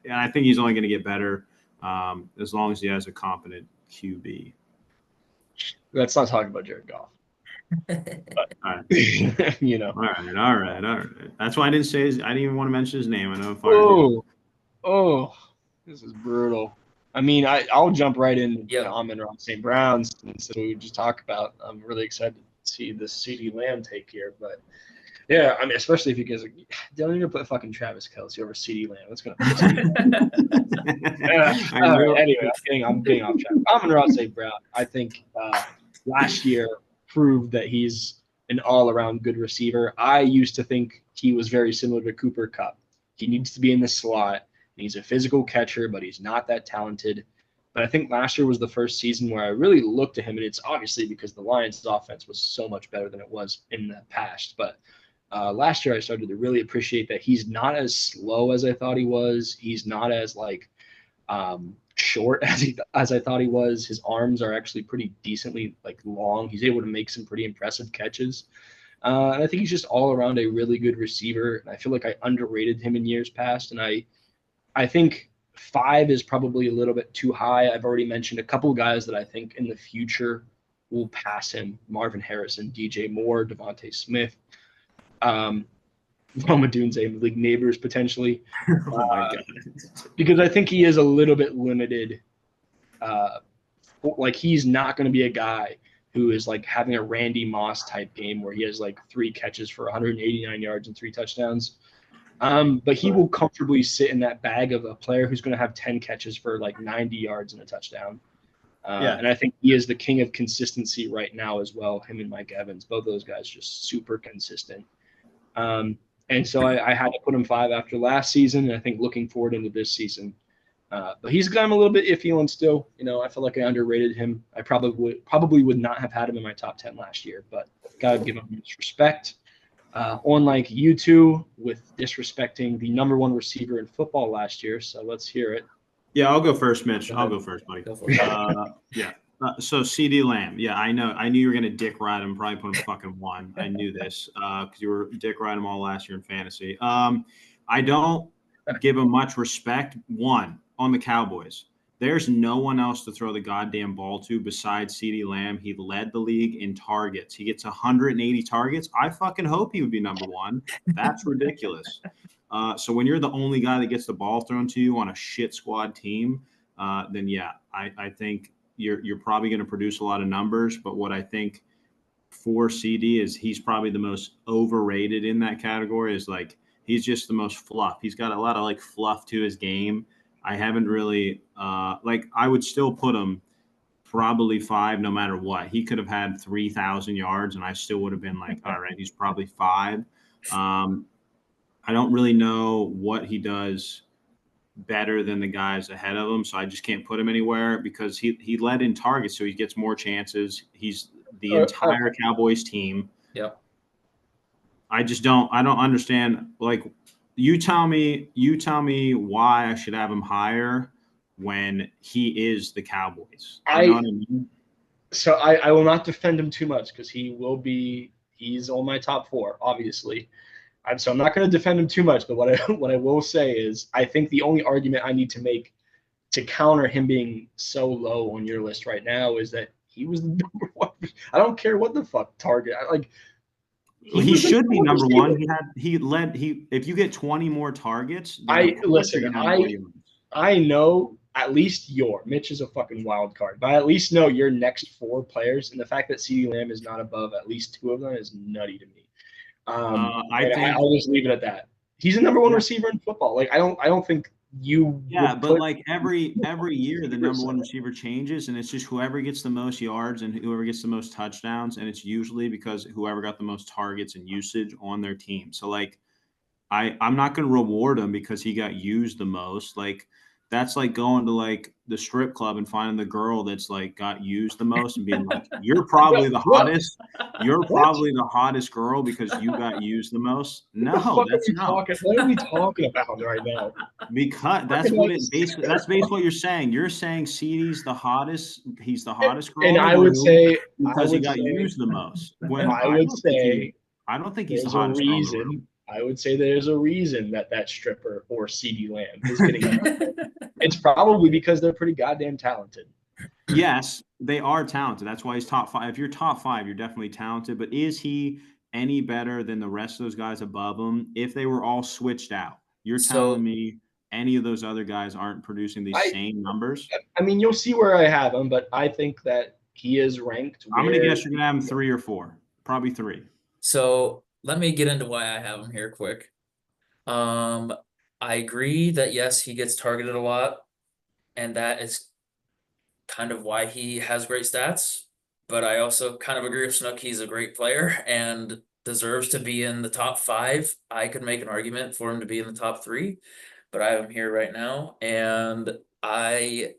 And I think he's only going to get better as long as he has a competent QB. Let's not talk about Jared Goff. But, all right. All right. That's why I didn't even want to mention his name. I know. This is brutal. I mean, I'll jump right in Amon-Ra St. Brown's instead of we just talk about. I'm really excited to see this CeeDee Lamb take here, but yeah, I mean, especially if you guys don't even put fucking Travis Kelce over CeeDee Lamb. That's gonna piss me off. Anyway, I'm getting off track. Amon-Ra St. Brown, I think last year proved that he's an all-around good receiver. I used to think he was very similar to Cooper Kupp. He needs to be in the slot. He's a physical catcher, but he's not that talented. But I think last year was the first season where I really looked at him, and it's obviously because the Lions' offense was so much better than it was in the past. But last year I started to really appreciate that he's not as slow as I thought he was. He's not as short as I thought he was. His arms are actually pretty decently long. He's able to make some pretty impressive catches. And I think he's just all around a really good receiver. And I feel like I underrated him in years past, and I think 5 is probably a little bit too high. I've already mentioned a couple of guys that I think in the future will pass him: Marvin Harrison, DJ Moore, Devontae Smith, Roma Dunze, League Neighbors potentially. Because I think he is a little bit limited. He's not going to be a guy who is having a Randy Moss type game where he has 3 catches for 189 yards and 3 touchdowns. But he will comfortably sit in that bag of a player who's going to have 10 catches for 90 yards and a touchdown. And I think he is the king of consistency right now as well. Him and Mike Evans, both those guys just super consistent. And so I had to put him 5 after last season, and I think looking forward into this season. But he's got him a little bit iffy on still. I feel like I underrated him. I probably would not have had him in my top 10 last year, but gotta give him his respect. Unlike you two with disrespecting the number 1 receiver in football last year. So let's hear it. Yeah, I'll go first, Mitch. I'll go first, buddy. Go for it. So CeeDee Lamb. Yeah, I know. I knew you were going to dick ride him, probably put him fucking 1. I knew this because you were dick riding him all last year in fantasy. I don't give him much respect. 1, on the Cowboys. There's no one else to throw the goddamn ball to besides CeeDee Lamb. He led the league in targets. He gets 180 targets. I fucking hope he would be number 1. That's ridiculous. So when you're the only guy that gets the ball thrown to you on a shit squad team, then yeah, I think you're probably going to produce a lot of numbers. But what I think for CD is he's probably the most overrated in that category. Is he's just the most fluff. He's got a lot of fluff to his game. I haven't really I would still put him probably 5 no matter what. He could have had 3,000 yards, and I still would have been like, all right, he's probably 5. I don't really know what he does better than the guys ahead of him, so I just can't put him anywhere because he led in targets, so he gets more chances. He's the entire Cowboys team. Yep. I don't understand. Like, you tell me why I should have him higher when he is the Cowboys. You know what I mean? So I will not defend him too much because he's on my top 4, obviously. So I'm not going to defend him too much, but what I will say is I think the only argument I need to make to counter him being so low on your list right now is that he was the number 1. I don't care what the fuck target. He should be number 1. If you get 20 more targets, I know at least Mitch is a fucking wild card, but I at least know your next 4 players, and the fact that CeeDee Lamb is not above at least 2 of them is nutty to me. I'll just leave it at that. He's the number 1 receiver in football. Like I don't think you. Yeah, but like every year the number 1 receiver changes, and it's just whoever gets the most yards and whoever gets the most touchdowns, and it's usually because whoever got the most targets and usage on their team. So like, I'm not going to reward him because he got used the most. Like, that's like going to like the strip club and finding the girl that's like got used the most and being like, you're probably the hottest. You're probably the hottest girl because you got used the most. No, that's not. What are we talking about right now? Because that's basically what you're saying. You're saying CeeDee's the hottest. He's the hottest girl. And I would say because he got used the most. When I don't think he's the there's a hottest girl in the reason. room. I would say there's a reason that stripper or CeeDee Lamb is getting. It's probably because they're pretty goddamn talented. Yes, they are talented. That's why he's top 5. If you're top 5, you're definitely talented. But is he any better than the rest of those guys above him? If they were all switched out, you're telling me any of those other guys aren't producing these same numbers? I mean, you'll see where I have him, but I think that he is ranked. I'm going to guess you're going to have him 3 or 4. Probably 3. So let me get into why I have him here quick. I agree that yes, he gets targeted a lot, and that is kind of why he has great stats. But I also kind of agree with Snook. He's a great player and deserves to be in the top 5. I could make an argument for him to be in the top 3, but I have him here right now. And I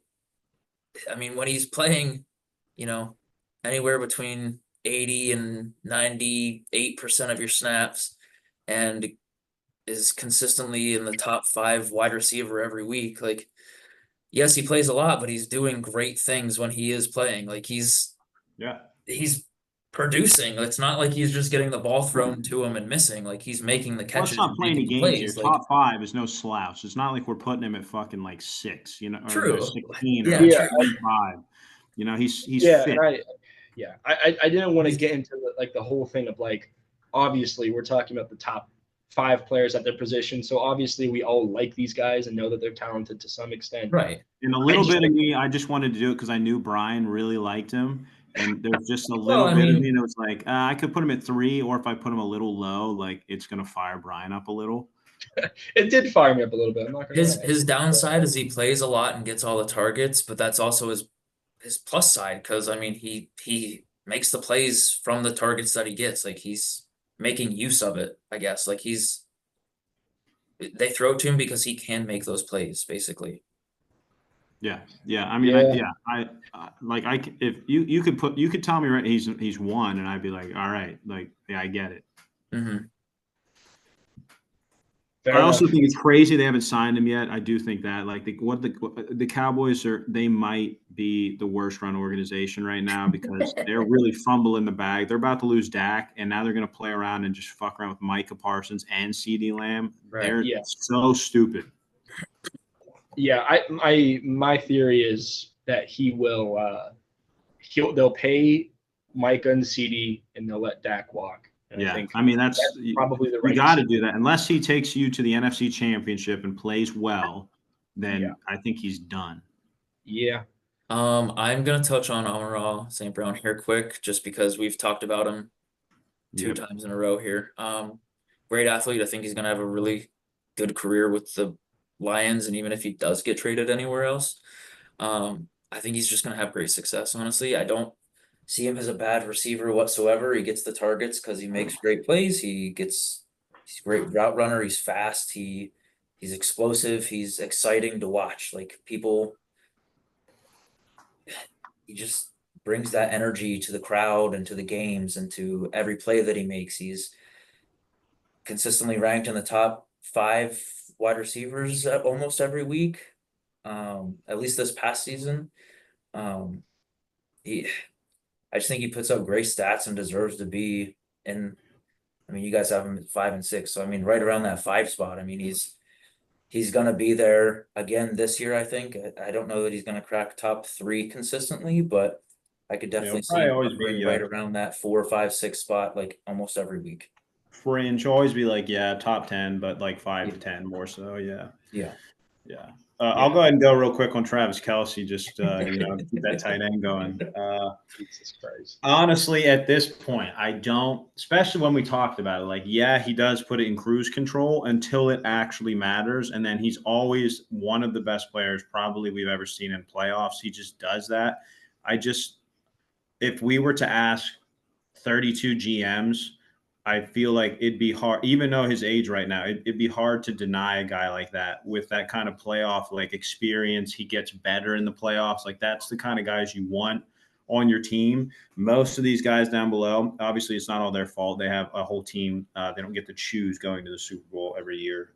mean, when he's playing, anywhere between 80 and 98% of your snaps and is consistently in the top 5 wide receiver every week. Like, yes, he plays a lot, but he's doing great things when he is playing. Like he's producing. It's not like he's just getting the ball thrown to him and missing. Like he's making the catches. Well, it's not playing the games plays. here. Top 5 is no slouch. It's not like we're putting him at fucking like 6, or true. 16 or true. 5. He's fit. I didn't want to get into the whole thing of like, obviously we're talking about the top 5 players at their position. So obviously we all like these guys and know that they're talented to some extent. Right. And a little bit of me, I just wanted to do it because I knew Brian really liked him. And there's just a little bit of me that was like, I could put him at 3, or if I put him a little low, like it's going to fire Brian up a little. It did fire me up a little bit. I'm not gonna lie. His downside is he plays a lot and gets all the targets, but that's also his plus side because I mean he makes the plays from the targets that he gets. Like he's making use of it, I guess. Like they throw it to him because he can make those plays, basically. Yeah. I mean, if you could tell me right, he's 1, and I'd be like, all right, like yeah, I get it. Mm-hmm. I also think it's crazy they haven't signed him yet. I do think that like the Cowboys they might be the worst run organization right now because they're really fumbling the bag. They're about to lose Dak, and now they're going to play around and just fuck around with Micah Parsons and CeeDee Lamb. Right. They're so stupid. Yeah, my theory is that they'll pay Micah and CeeDee and they'll let Dak walk. And I mean that's probably the right. You got to do that unless he takes you to the NFC Championship and plays well. Then I think he's done. Yeah. I'm gonna touch on Amon-Ra St. Brown here quick, just because we've talked about him 2 times in a row here. Great athlete. I think he's gonna have a really good career with the Lions, and even if he does get traded anywhere else, I I think he's just gonna have great success, honestly. I don't see him as a bad receiver whatsoever. He gets the targets because he makes great plays. He's a great route runner. He's fast. He's explosive. He's exciting to watch. Like people, he just brings that energy to the crowd and to the games and to every play that he makes. He's consistently ranked in the top 5 wide receivers almost every week. At least this past season. Um, he, I just think he puts up great stats and deserves to be in. I mean, you guys have him at 5 and 6, so I mean, right around that 5 spot. I mean, he's gonna be there again this year. I think. I don't know that he's gonna crack top 3 consistently, but I could definitely see probably him always hovering be right around that 4, 5, 6 spot, like almost every week. fringe. Always be like, yeah, top 10, but like 5 to 10 more so. Yeah. Yeah. Yeah. I'll go ahead and go real quick on Travis Kelce. Just keep that tight end going. Jesus Christ. Honestly, at this point, I don't. Especially when we talked about it, like, yeah, he does put it in cruise control until it actually matters, and then he's always one of the best players probably we've ever seen in playoffs. He just does that. If we were to ask 32 GMs. I feel like it'd be hard, even though his age right now, it'd be hard to deny a guy like that with that kind of playoff like experience. He gets better in the playoffs. Like that's the kind of guys you want on your team. Most of these guys down below, obviously, it's not all their fault. They have a whole team. They don't get to choose going to the Super Bowl every year.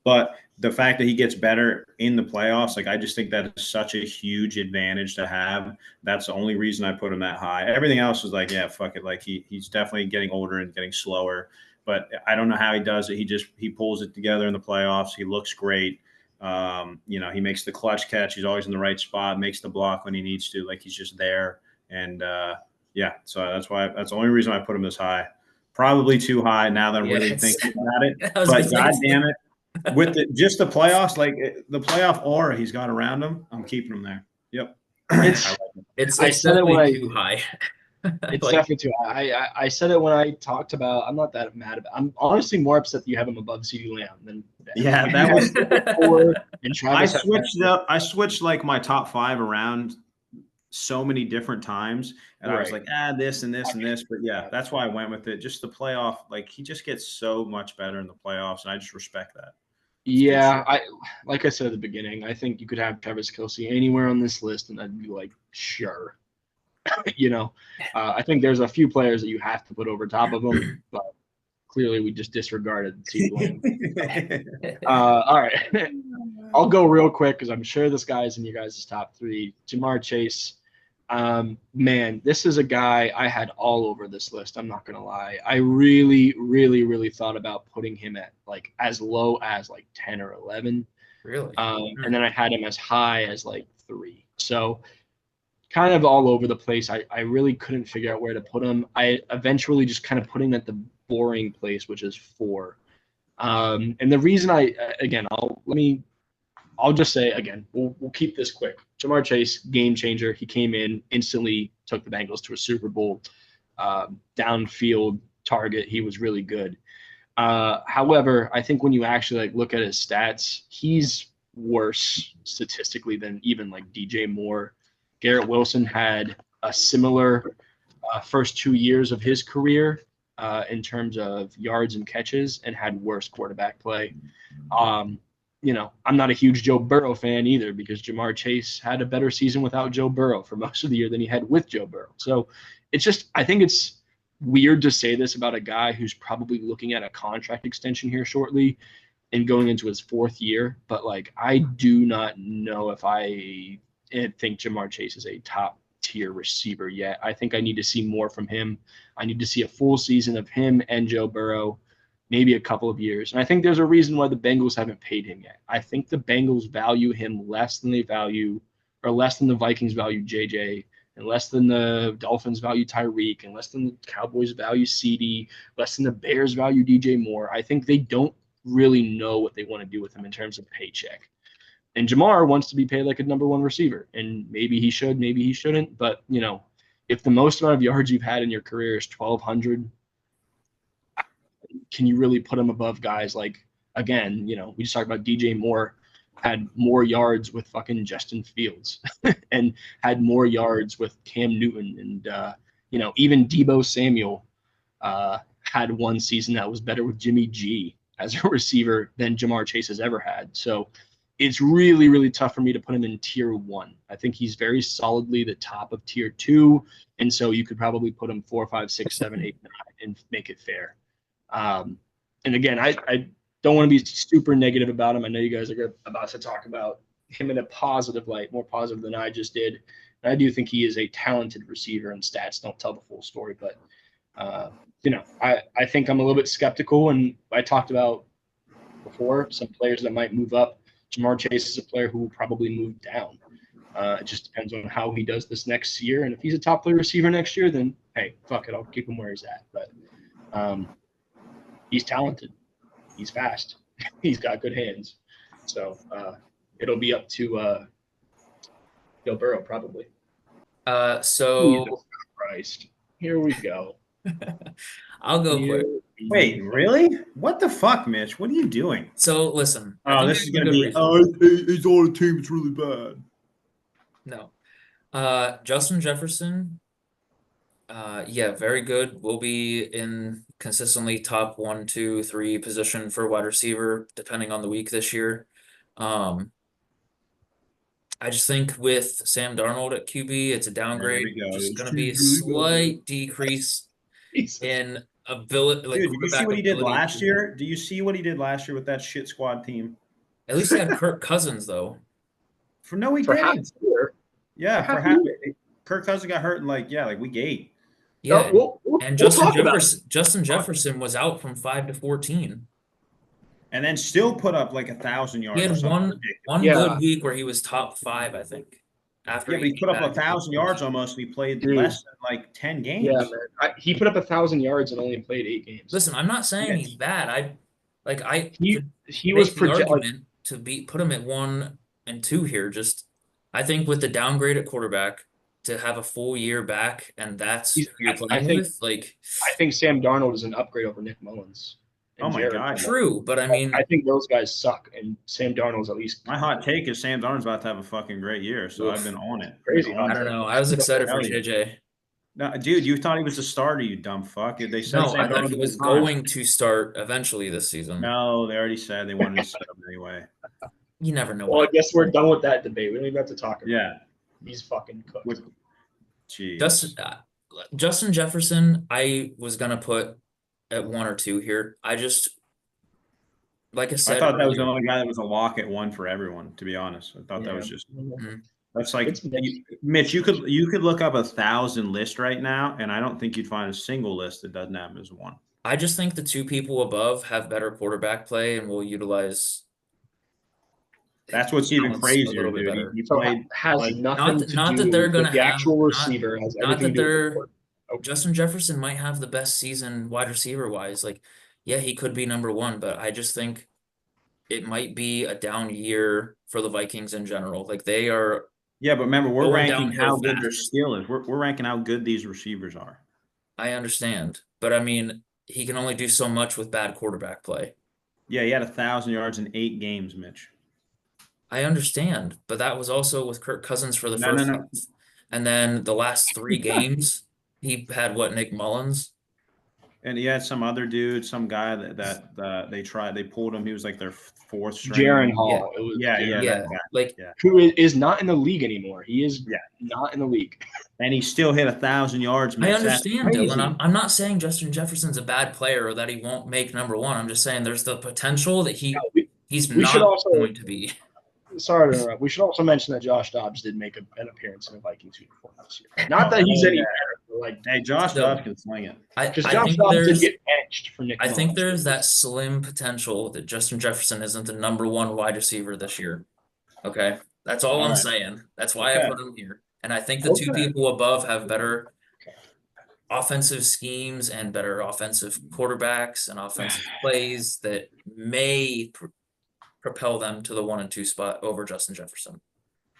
But the fact that he gets better in the playoffs, like I just think that is such a huge advantage to have. That's the only reason I put him that high. Everything else is like, yeah, fuck it. Like he's definitely getting older and getting slower. But I don't know how he does it. He pulls it together in the playoffs. He looks great. He makes the clutch catch. He's always in the right spot, makes the block when he needs to. Like he's just there. And so that's the only reason I put him this high. Probably too high now that I'm really thinking about it. But God damn it. With just the playoffs, like the playoff aura he's got around him, I'm keeping him there. Yep. It's I said it when definitely too high. It's Like, definitely too high. I said it when I talked about. I'm not that mad about. I'm honestly more upset that you have him above CeeDee Lamb than. Yeah, that was. And I Travis switched up. I switched like my top 5 around so many different times, and I was like, this and this and this. But yeah, that's why I went with it. Just the playoff, like he just gets so much better in the playoffs, and I just respect that. Yeah, like I said at the beginning, I think you could have Travis Kelce anywhere on this list, and I'd be like, sure. I think there's a few players that you have to put over top of him, but clearly we just disregarded CeeDee Lamb. All right, I'll go real quick because I'm sure this guy's in your guys' top 3. Ja'Marr Chase. Man, this is a guy I had all over this list. I'm not gonna lie. I really, really, really thought about putting him at like as low as like 10 or 11. really? And then I had him as high as like 3. So kind of all over the place. I really couldn't figure out where to put him. I eventually just kind of put him at the boring place, which is 4. And the reason I'll just say again, we'll keep this quick. Ja'Marr Chase, game changer. He came in, instantly took the Bengals to a Super Bowl. Downfield target, he was really good. However, I think when you actually like look at his stats, he's worse statistically than even like DJ Moore. Garrett Wilson had a similar first 2 years of his career in terms of yards and catches, and had worse quarterback play. I'm not a huge Joe Burrow fan either, because Ja'Marr Chase had a better season without Joe Burrow for most of the year than he had with Joe Burrow. So I think it's weird to say this about a guy who's probably looking at a contract extension here shortly and going into his 4th year. But like, I do not know if I think Ja'Marr Chase is a top tier receiver yet. I think I need to see more from him. I need to see a full season of him and Joe Burrow, maybe a couple of years. And I think there's a reason why the Bengals haven't paid him yet. I think the Bengals value him less than the Vikings value JJ, and less than the Dolphins value Tyreek, and less than the Cowboys value CD, less than the Bears value DJ Moore. I think they don't really know what they want to do with him in terms of paycheck. And Ja'Marr wants to be paid like a number 1 receiver, and maybe he should, maybe he shouldn't. But, if the most amount of yards you've had in your career is 1,200, can you really put him above guys like, again, we just talked about DJ Moore. had more yards with fucking Justin Fields and had more yards with Cam Newton. And, even Debo Samuel had one season that was better with Jimmy G as a receiver than Jamar Chase has ever had. So it's really, really tough for me to put him in tier 1. I think he's very solidly the top of tier 2. And so you could probably put him 4, 5, 6, 7, 8, 9 and make it fair. And again, I don't want to be super negative about him. I know you guys are about to talk about him in a positive light, more positive than I just did. And I do think he is a talented receiver, and stats don't tell the full story. But, I think I'm a little bit skeptical. And I talked about before some players that might move up. Jamar Chase is a player who will probably move down. It just depends on how he does this next year. And if he's a top player receiver next year, then, hey, fuck it, I'll keep him where he's at. But he's talented. He's fast. He's got good hands. So it'll be up to Joe Burrow probably. So Jesus Christ. Here we go. I'll go quick. Wait, really? What the fuck, Mitch? What are you doing? So listen. I Oh, think this I is have gonna good be. reasons. It's all the team. It's really bad. No. Justin Jefferson. Yeah, very good. Will be in consistently top 1, 2, 3 position for wide receiver, depending on the week this year. I just think with Sam Darnold at QB, it's a downgrade. we go. Just It's going to be a really good. slight decrease Jesus. in ability. Like Dude, did you see what he did quarterback last ability. year? Do you see what he did last year with that shit squad team? At least he had Kirk Cousins though. For half half the year. Yeah, For for half half. the Kirk Cousins got hurt in week 8. Yeah, we'll and talk about it. Justin Jefferson was out from 5 to 14. And then still put up 1,000 yards. He or had something one ridiculous. Yeah. good week where he was top 5, I think. After Yeah, but he put up came back. 1,000 yards almost. And he played Dude. less than 10 games. Yeah, man. He put up 1,000 yards and only played 8 games. Listen, I'm not saying Yes. he's bad. He could he make was the projected. argument to put him at 1 and 2 here. Just I think with the downgrade at quarterback to have a full year back, and that's who you're I playing think- with, like I think Sam Darnold is an upgrade over Nick Mullins. and Oh my Jared God. Goff. true, but I mean, I think those guys suck, and Sam Darnold's at least My hot take is Sam Darnold's about to have a fucking great year, so Oof. I've been on it. Crazy Been on I it. don't know. I was excited for Hell yeah. JJ. No, dude, you thought he was a starter, you dumb fuck. They said No, Sam I thought Darnold he the was whole time. going to start eventually this season. No, they already said they wanted to set him anyway. You never know. Well, I What guess we're done with that debate. We don't even have to talk about Yeah. it. He's fucking cooked. With- Jeez. Justin Jefferson, I was gonna put at 1 or 2 here. I just, like I I said, thought that was the earlier, only guy that was a lock at 1 for everyone, to be honest. I thought that was just that's It's Mitch, you could look up 1,000 lists right now, and I don't think you'd find a single list that doesn't have him as 1. I just think the 2 people above have better quarterback play and will utilize. That's what's even Balance a crazier, little bit dude. better. He So played has like- nothing Not to that do they're with gonna the have- actual not- receiver. It has not everything that to do with the they're- quarterback. Justin Jefferson might have the best season wide receiver wise. Like, yeah, he could be number 1, but I just think it might be a down year for the Vikings in general. Like they are. Yeah, but remember, we're Going ranking downhill how good their fast. skill is. We're ranking how good these receivers are. I understand, but I mean, he can only do so much with bad quarterback play. Yeah, he had 1,000 yards in 8 games, Mitch. I understand, but that was also with Kirk Cousins for the No, first no, no. half. And then the last 3 games, he had what, Nick Mullins? And he had some other dude, some guy that they pulled him. He was like their 4th string. Jaron Hall. It was Yeah, Jaron, Yeah, that guy. like who is not in the league anymore. He is Yeah. not in the league. And he still hit 1,000 yards. I Mitch. That's understand, crazy. Dylan. I'm not saying Justin Jefferson's a bad player or that he won't make number 1. I'm just saying there's the potential that he's we not should also- going to be. Sorry to interrupt. We should also mention that Josh Dobbs did make an appearance in a Vikings uniform this year. Not that he's any Yeah. better, but like Hey, Josh So- Dobbs can sling it. because I Josh think Dobbs did there's get benched for Nick. I think Mullins. there's that slim potential that Justin Jefferson isn't the number 1 wide receiver this year. Okay, that's all I'm Alright. saying. That's why I Okay. put him here. And I think the 2 Okay. people above have better offensive schemes and better offensive quarterbacks and offensive plays that may propel them to the 1 and 2 spot over Justin Jefferson.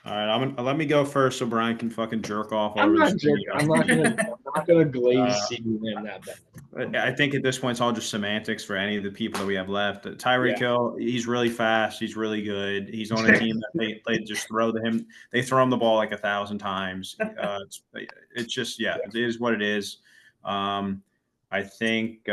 All right, let me go first so Brian can fucking jerk off I'm over not this. joking. I'm not gonna not gonna glaze CeeDee Lamb that bad. I think at this point it's all just semantics for any of the people that we have left. Tyreek Hill, he's really fast. He's really good. He's on a team that they just they throw him the ball like 1,000 times. It's just it is what it is. I think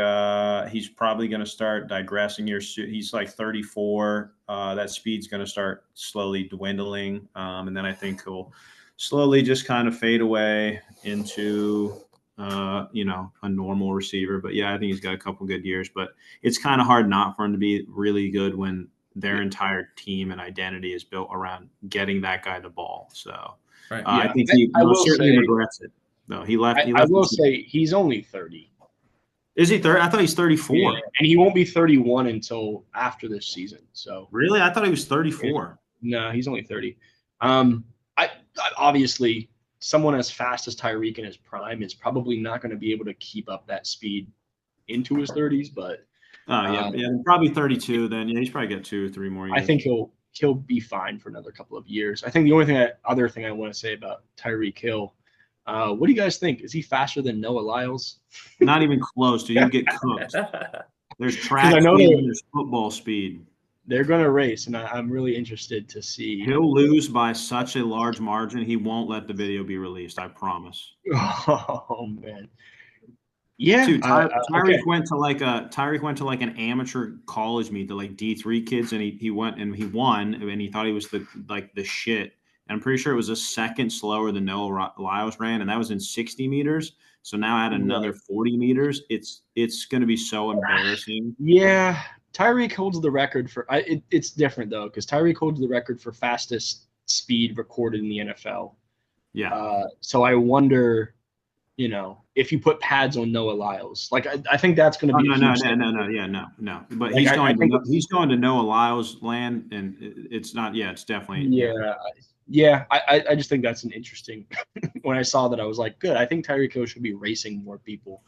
he's probably going to start digressing here. He's like 34. That speed's going to start slowly dwindling, and then I think he'll slowly just kind of fade away into a normal receiver. But yeah, I think he's got a couple good years. But it's kind of hard not for him to be really good when their entire team and identity is built around getting that guy the ball. So I think he certainly regrets it. No, he left. I will say he's only 30. Is he 30? I thought he's 34. Yeah, and he won't be 31 until after this season. So really, I thought he was 34. No, he's only 30. I obviously someone as fast as Tyreek in his prime is probably not going to be able to keep up that speed into his 30s. But probably 32. Then he's probably got 2 or 3 more years. I think he'll be fine for another couple of years. I think the only other thing I want to say about Tyreek Hill. What do you guys think? Is he faster than Noah Lyles? Not even close. Dude, you get cooked. There's track speed and there's football speed. They're going to race, and I'm really interested to see. He'll lose by such a large margin. He won't let the video be released. I promise. Oh man. Yeah. Dude, Tyreek went to like an amateur college meet to like D3 kids, and he went and he won, and he thought he was the shit. I'm pretty sure it was a second slower than Noah Lyles ran, and that was in 60 meters. So now add another 40 meters. It's going to be so embarrassing. Yeah, Tyreek holds the record for. It's different though, because Tyreek holds the record for fastest speed recorded in the NFL. Yeah. So I wonder, if you put pads on Noah Lyles, like I think that's going to be. No. But he's going to Noah Lyles land, and it's not. Yeah, it's definitely. Yeah, I just think that's an interesting. When I saw that, I was like, good. I think Tyreek Hill should be racing more people,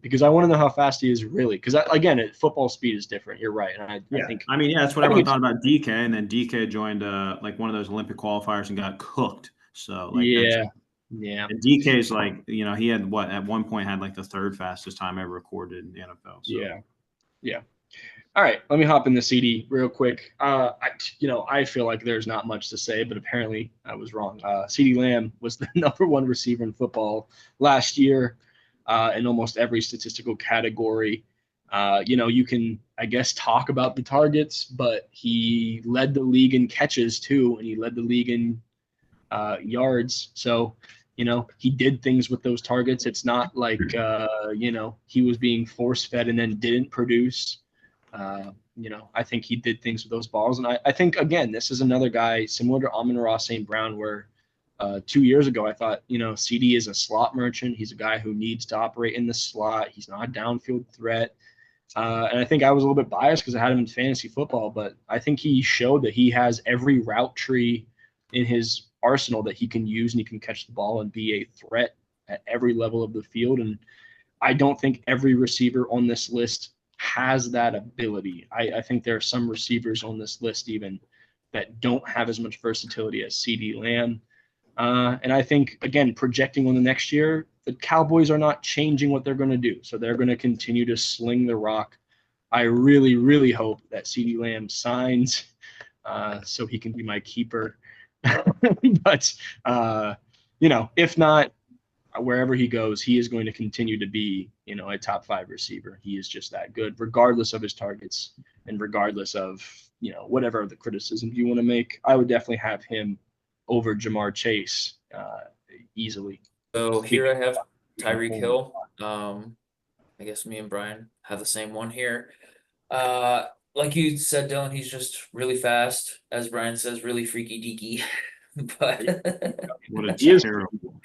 because I want to know how fast he is really. Because again, football speed is different. You're right, and I think. I mean, that's what everyone thought about DK, and then DK joined like one of those Olympic qualifiers and got cooked. So yeah. And DK's like, he had at one point had like the 3rd fastest time ever recorded in the NFL. So. Yeah. All right, let me hop in the CD real quick. I feel like there's not much to say, but apparently I was wrong. CeeDee Lamb was the #1 receiver in football last year in almost every statistical category. You can, I guess, talk about the targets, but he led the league in catches too, and he led the league in yards. So, he did things with those targets. It's not like, he was being force-fed and then didn't produce. I think he did things with those balls. And I think, again, this is another guy similar to Amon-Ra St. Brown, where 2 years ago I thought, CD is a slot merchant. He's a guy who needs to operate in the slot. He's not a downfield threat. And I think I was a little bit biased because I had him in fantasy football, but I think he showed that he has every route tree in his arsenal that he can use, and he can catch the ball and be a threat at every level of the field. And I don't think every receiver on this list has that ability. I think there are some receivers on this list even that don't have as much versatility as CeeDee Lamb. And I think, again, projecting on the next year, the Cowboys are not changing what they're going to do. So they're going to continue to sling the rock. I really, really hope that CeeDee Lamb signs so he can be my keeper. But, if not, wherever he goes, he is going to continue to be, a top 5 receiver. He is just that good, regardless of his targets and regardless of, whatever the criticisms you want to make. I would definitely have him over Jamar Chase easily. So here I have Tyreek Hill. I guess me and Brian have the same one here. Like you said, Dylan, he's just really fast. As Brian says, really freaky deaky. But what a terrible.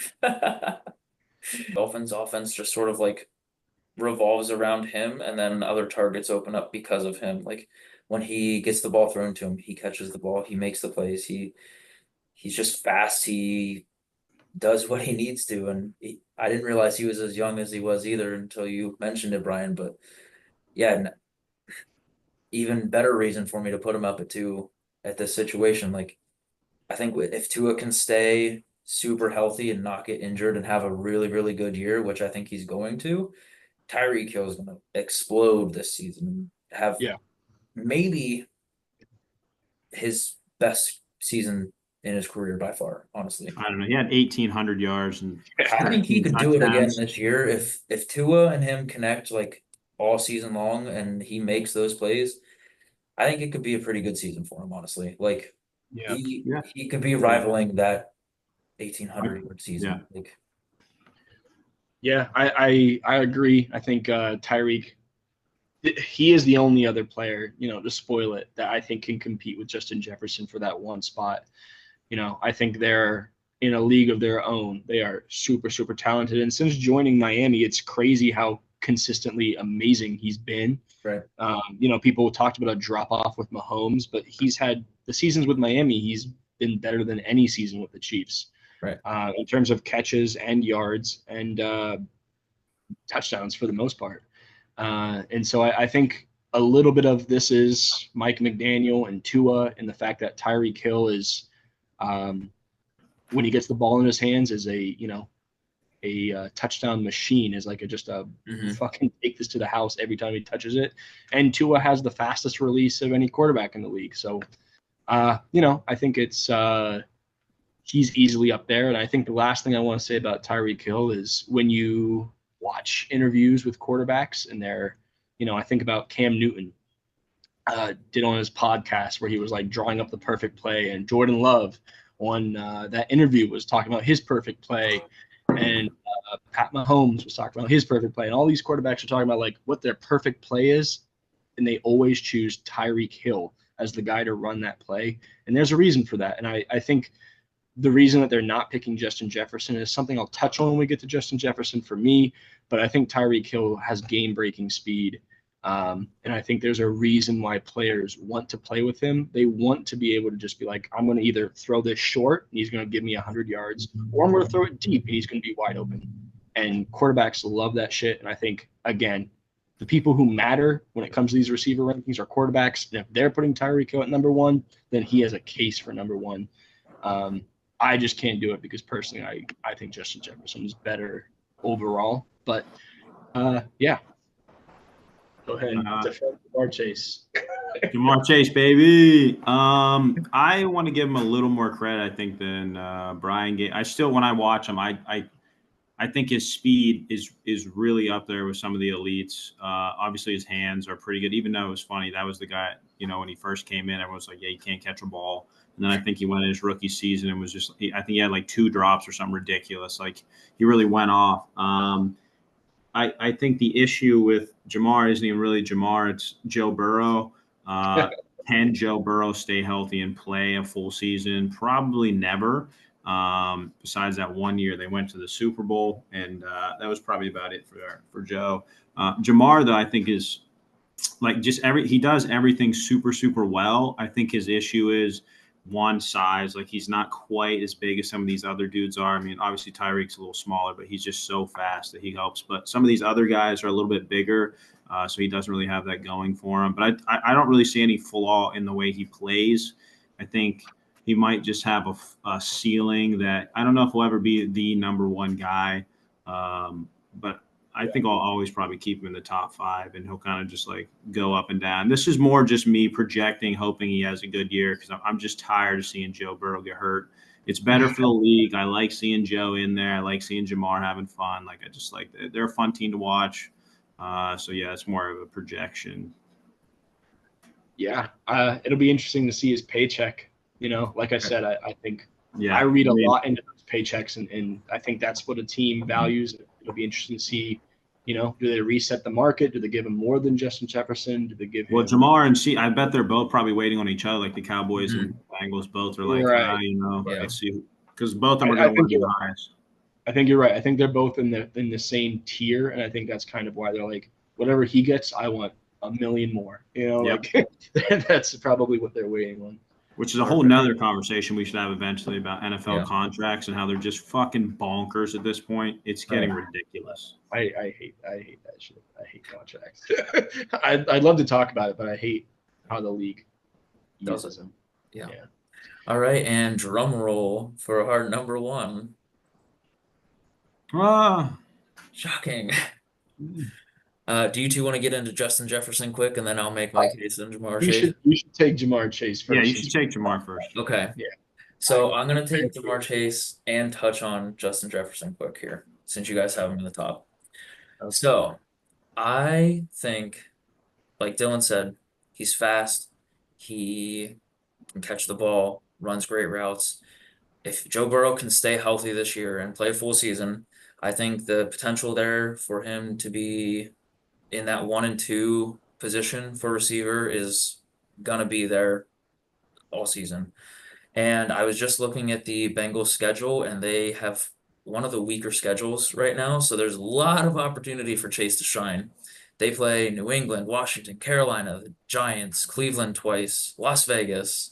Dolphins offense just sort of like revolves around him, and then other targets open up because of him. Like when he gets the ball thrown to him, he catches the ball, he makes the plays, he's just fast, he does what he needs to. And I didn't realize he was as young as he was either until you mentioned it, Brian. But yeah, even better reason for me to put him up at 2 at this situation. Like I think if Tua can stay super healthy and not get injured and have a really, really good year, which I think he's going to, Tyreek Hill is going to explode this season. Have Yeah. maybe his best season in his career by far, honestly. I don't know. He had 1,800 yards and I think he 13 could do it again touchdowns. this year if Tua and him connect like all season long and he makes those plays. I think it could be a pretty good season for him, honestly. Like Yeah. Yeah. he could be rivaling that 1,800 yard season. Like Yeah, I agree. I think Tyreek, he is the only other player, to spoil it, that I think can compete with Justin Jefferson for that one spot. I think they're in a league of their own. They are super, super talented. And since joining Miami, it's crazy how consistently amazing he's been. right. People talked about a drop off with Mahomes, but he's had the seasons with Miami, he's been better than any season with the Chiefs. Right. In terms of catches and yards and touchdowns for the most part. And so I think a little bit of this is Mike McDaniel and Tua, and the fact that Tyreek Hill is, when he gets the ball in his hands, is a touchdown machine, is like just a Mhm. fucking take this to the house every time he touches it. And Tua has the fastest release of any quarterback in the league. So, I think it's he's easily up there. And I think the last thing I want to say about Tyreek Hill is when you watch interviews with quarterbacks and they're, I think about Cam Newton did on his podcast where he was like drawing up the perfect play, and Jordan Love on that interview was talking about his perfect play, and Pat Mahomes was talking about his perfect play, and all these quarterbacks are talking about like what their perfect play is, and they always choose Tyreek Hill as the guy to run that play, and there's a reason for that. And I think the reason that they're not picking Justin Jefferson is something I'll touch on when we get to Justin Jefferson for me, but I think Tyreek Hill has game-breaking speed. And I think there's a reason why players want to play with him. They want to be able to just be like, I'm going to either throw this short and he's going to give me 100 yards, or I'm going to throw it deep and he's going to be wide open. And quarterbacks love that shit. And I think, again, the people who matter when it comes to these receiver rankings are quarterbacks. And if they're putting Tyreek Hill at number one, then he has a case for number one. I just can't do it because personally, I think Justin Jefferson is better overall. But yeah, go ahead and defend Ja'Marr Chase. Ja'Marr Chase, baby. I want to give him a little more credit, I think, than Brian gave. I still, when I watch him, I think his speed is really up there with some of the elites. Obviously, his hands are pretty good. Even though it was funny, that was the guy. When he first came in, everyone was like, "Yeah, you can't catch a ball." And then I think he went in his rookie season and was just, I think he had like 2 drops or something ridiculous. Like he really went off. I think the issue with Ja'Marr isn't even really Ja'Marr, it's Joe Burrow. Can Joe Burrow stay healthy and play a full season? Probably never. Besides that one year they went to the Super Bowl, and that was probably about it for Joe. Ja'Marr, though, I think is like he does everything super, super well. I think his issue is one, size. Like he's not quite as big as some of these other dudes are. I mean, obviously Tyreek's a little smaller, but he's just so fast that he helps. But some of these other guys are a little bit bigger, so he doesn't really have that going for him. But I don't really see any flaw in the way he plays. I think he might just have a ceiling that I don't know if he'll ever be the number one guy, but I think I'll always probably keep him in the top 5, and he'll kind of just like go up and down. This is more just me projecting, hoping he has a good year, because I'm just tired of seeing Joe Burrow get hurt. It's better for the league. I like seeing Joe in there. I like seeing Ja'Marr having fun. Like I just like they're a fun team to watch. So yeah, it's more of a projection. Yeah, it'll be interesting to see his paycheck. Like I said, I think I read a lot into those paychecks, and I think that's what a team values. It'll be interesting to see, do they reset the market? Do they give him more than Justin Jefferson? Do they give him? Well, Ja'Marr and I bet they're both probably waiting on each other. Like the Cowboys and Bengals both are like, let's see, because both of them are going to win the highest. I think you're right. I think they're both in the same tier, and I think that's kind of why they're like, whatever he gets, I want $1 million more. Like that's probably what they're waiting on. Which is a whole nother conversation we should have eventually about NFL contracts and how they're just fucking bonkers at this point. It's getting ridiculous. I hate that shit. I hate contracts. I'd love to talk about it, but I hate how the league uses them. Yeah. All right, and drum roll for our number one. Ah, Shocking. Do you two want to get into Justin Jefferson quick, and then I'll make my case on Jamar You Chase? should take Jamar Chase yeah, first. you should take Jamar first. Okay. Yeah. So I'm gonna take Jamar Chase and touch on Justin Jefferson quick here, since you guys have him in the top. Okay. So I think, like Dylan said, he's fast. He can catch the ball, runs great routes. If Joe Burrow can stay healthy this year and play a full season, I think the potential there for him to be in that 1 and 2 position for receiver is gonna be there all season. And I was just looking at the Bengals schedule, and they have one of the weaker schedules right now. So there's a lot of opportunity for Chase to shine. They play New England, Washington, Carolina, the Giants, Cleveland twice, Las Vegas,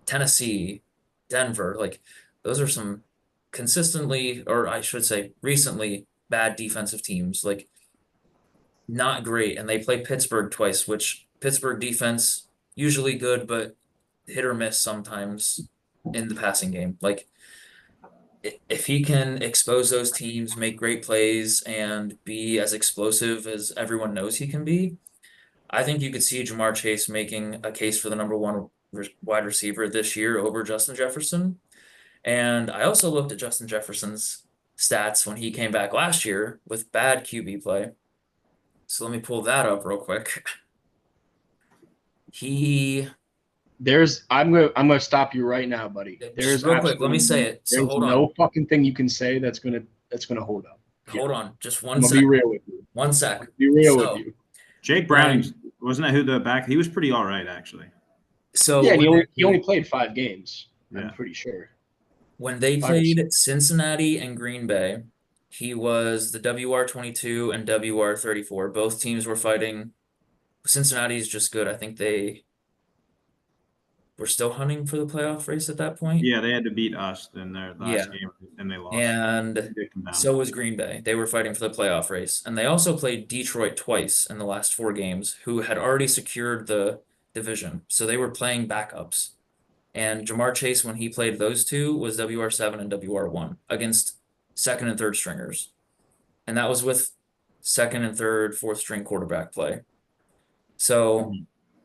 Tennessee, Denver. Like those are some consistently, or I should say recently, bad defensive teams. Like not great. And they play Pittsburgh twice, which Pittsburgh defense usually good, but hit or miss sometimes in the passing game. Like if he can expose those teams, make great plays, and be as explosive as everyone knows he can be, I think you could see Jamar Chase making a case for the number one wide receiver this year over Justin Jefferson. And I also looked at Justin Jefferson's stats when he came back last year with bad QB play. So let me pull that up real quick. He I'm gonna stop you right now, buddy. There's just real quick, let me say it. So there's hold no on. fucking thing you can say that's gonna hold up. Hold on. Just I'm one gonna sec. be real with you. 1 sec. Be real So- with you. Jake Browning, wasn't that who the back? He was pretty all right, actually. So Yeah, and when he only played 5 games. Yeah. I'm pretty sure. when they 5 or played Cincinnati and Green Bay, he was the WR22 and WR34. Both teams were fighting. Cincinnati's just good. I think they were still hunting for the playoff race at that point. Yeah, they had to beat us in their last game, and they lost. And They dicked them down. so was Green Bay. They were fighting for the playoff race. And they also played Detroit twice in the last 4 games, who had already secured the division. So they were playing backups. And Jamar Chase, when he played those two, was WR7 and WR1 against second and third stringers. And that was with second and third, fourth string quarterback play. So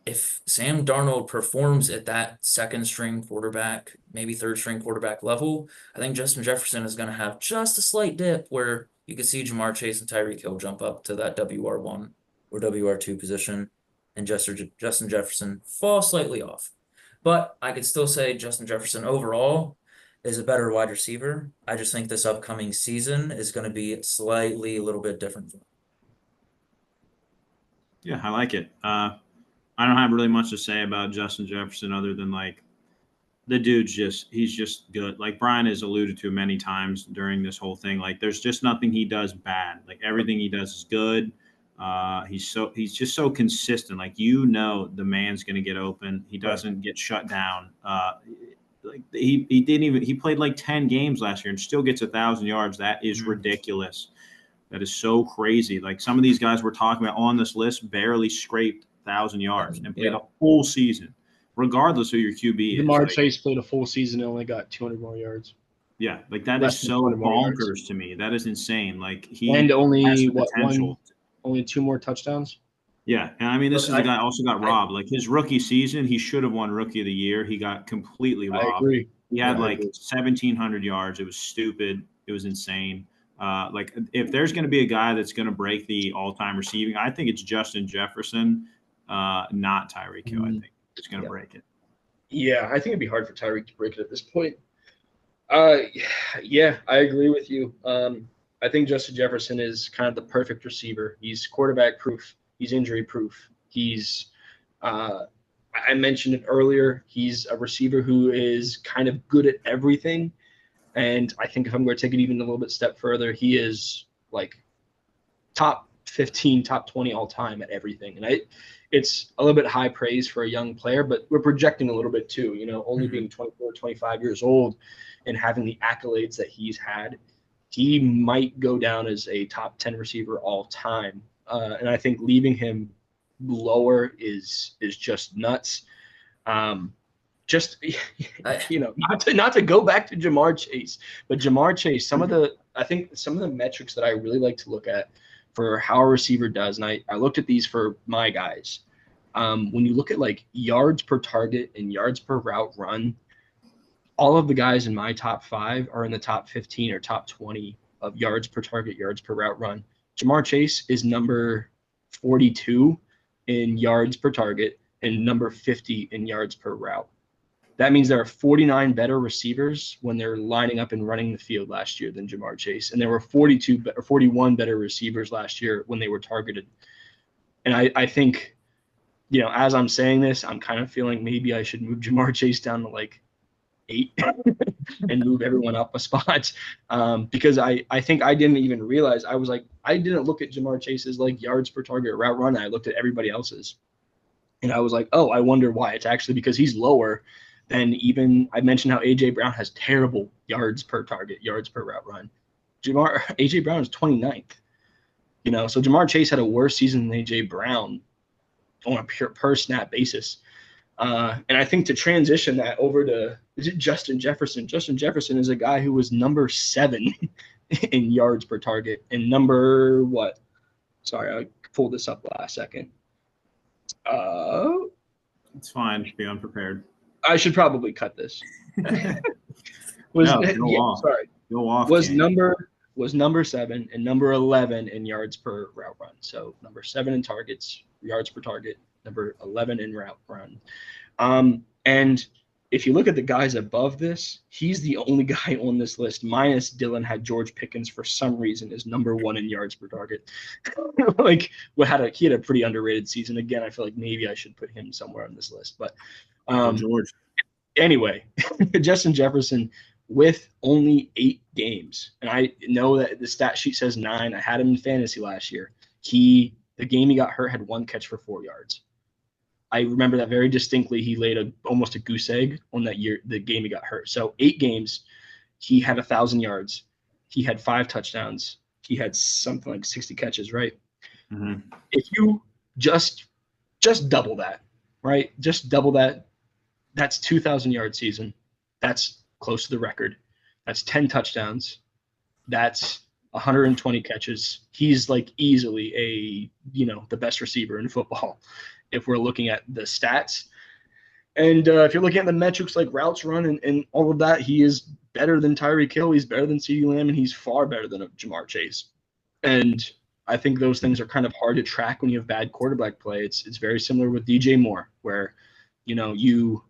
if Sam Darnold performs at that second string quarterback, maybe third string quarterback level, I think Justin Jefferson is going to have just a slight dip where you could see Jamar Chase and Tyreek Hill jump up to that WR1 or WR2 position, and Justin Jefferson fall slightly off. But I could still say Justin Jefferson overall is a better wide receiver. I just think this upcoming season is going to be slightly a little bit different. Yeah, I like it. I don't have really much to say about Justin Jefferson other than like the dude's he's just good. Like Brian has alluded to many times during this whole thing, like there's just nothing he does bad. Like everything he does is good. He's just so consistent. Like the man's gonna get open. He doesn't get shut down. Like he played like 10 games last year and still gets 1,000 yards. That is ridiculous. That is so crazy. Like some of these guys we're talking about on this list barely scraped 1,000 yards and played a full season, regardless who your QB is. Jamar Chase played a full season and only got 200 more yards. Yeah, like that Less is than so 200 more bonkers yards. to me. That is insane. Like he And has only the potential. only 2 more touchdowns. Yeah, and I mean this Look, is the guy also got robbed. Like his rookie season, he should have won Rookie of the Year. He got completely robbed. I agree. He had Yeah, I like agree. 1,700 yards. It was stupid. It was insane. Like if there's going to be a guy that's going to break the all-time receiving, I think it's Justin Jefferson, not Tyreek Hill. I think it's going to break it. Yeah, I think it'd be hard for Tyreek to break it at this point. Yeah, I agree with you. I think Justin Jefferson is kind of the perfect receiver. He's quarterback proof. He's injury proof. He's I mentioned it earlier. He's a receiver who is kind of good at everything. And I think if I'm going to take it even a little bit step further, he is like top 15, top 20 all time at everything. And it's a little bit high praise for a young player, but we're projecting a little bit too, only being 24, 25 years old and having the accolades that he's had. He might go down as a top 10 receiver all time. And I think leaving him lower is just nuts. just I, not to go back to Jamar Chase, but Jamar Chase, I think some of the metrics that I really like to look at for how a receiver does, and I looked at these for my guys. When you look at like yards per target and yards per route run, all of the guys in my top 5 are in the top 15 or top 20 of yards per target, yards per route run. Jamar Chase is number 42 in yards per target and number 50 in yards per route. That means there are 49 better receivers when they're lining up and running the field last year than Jamar Chase. And there were 41 better receivers last year when they were targeted. And I think, as I'm saying this, I'm kind of feeling maybe I should move Jamar Chase down to like 8 and move everyone up a spot. Because I think I didn't even realize, I didn't look at Jamar Chase's like yards per target route run. I looked at everybody else's. And I was like, oh, I wonder why. It's actually because he's lower than even, I mentioned how A.J. Brown has terrible yards per target, yards per route run. A.J. Brown is 29th. So Jamar Chase had a worse season than A.J. Brown on a per snap basis. And I think to transition that over to Justin Jefferson. Justin Jefferson is a guy who was number 7 in yards per target and number what? Sorry, I pulled this up last second. It's fine. Be unprepared. I should probably cut this. Was number 7 and number 11 in yards per route run. So number 7 in targets, yards per target, number 11 in route run. And if you look at the guys above this, he's the only guy on this list, minus Dylan had George Pickens for some reason is number 1 in yards per target. He had a pretty underrated season. Again, I feel like maybe I should put him somewhere on this list. But George. Anyway, Justin Jefferson with only 8 games. And I know that the stat sheet says 9. I had him in fantasy last year. The game he got hurt had 1 catch for 4 yards. I remember that very distinctly. He laid almost a goose egg on that year, the game he got hurt. So 8 games, he had 1,000 yards. He had 5 touchdowns. He had something like 60 catches, right? Mm-hmm. If you just double that, right? Just double that. That's 2,000-yard season. That's close to the record. That's 10 touchdowns. That's 120 catches. He's like easily the best receiver in football if we're looking at the stats. And if you're looking at the metrics like routes run and all of that, he is better than Tyreek Hill. He's better than CeeDee Lamb, and he's far better than Jamar Chase. And I think those things are kind of hard to track when you have bad quarterback play. It's very similar with DJ Moore, where you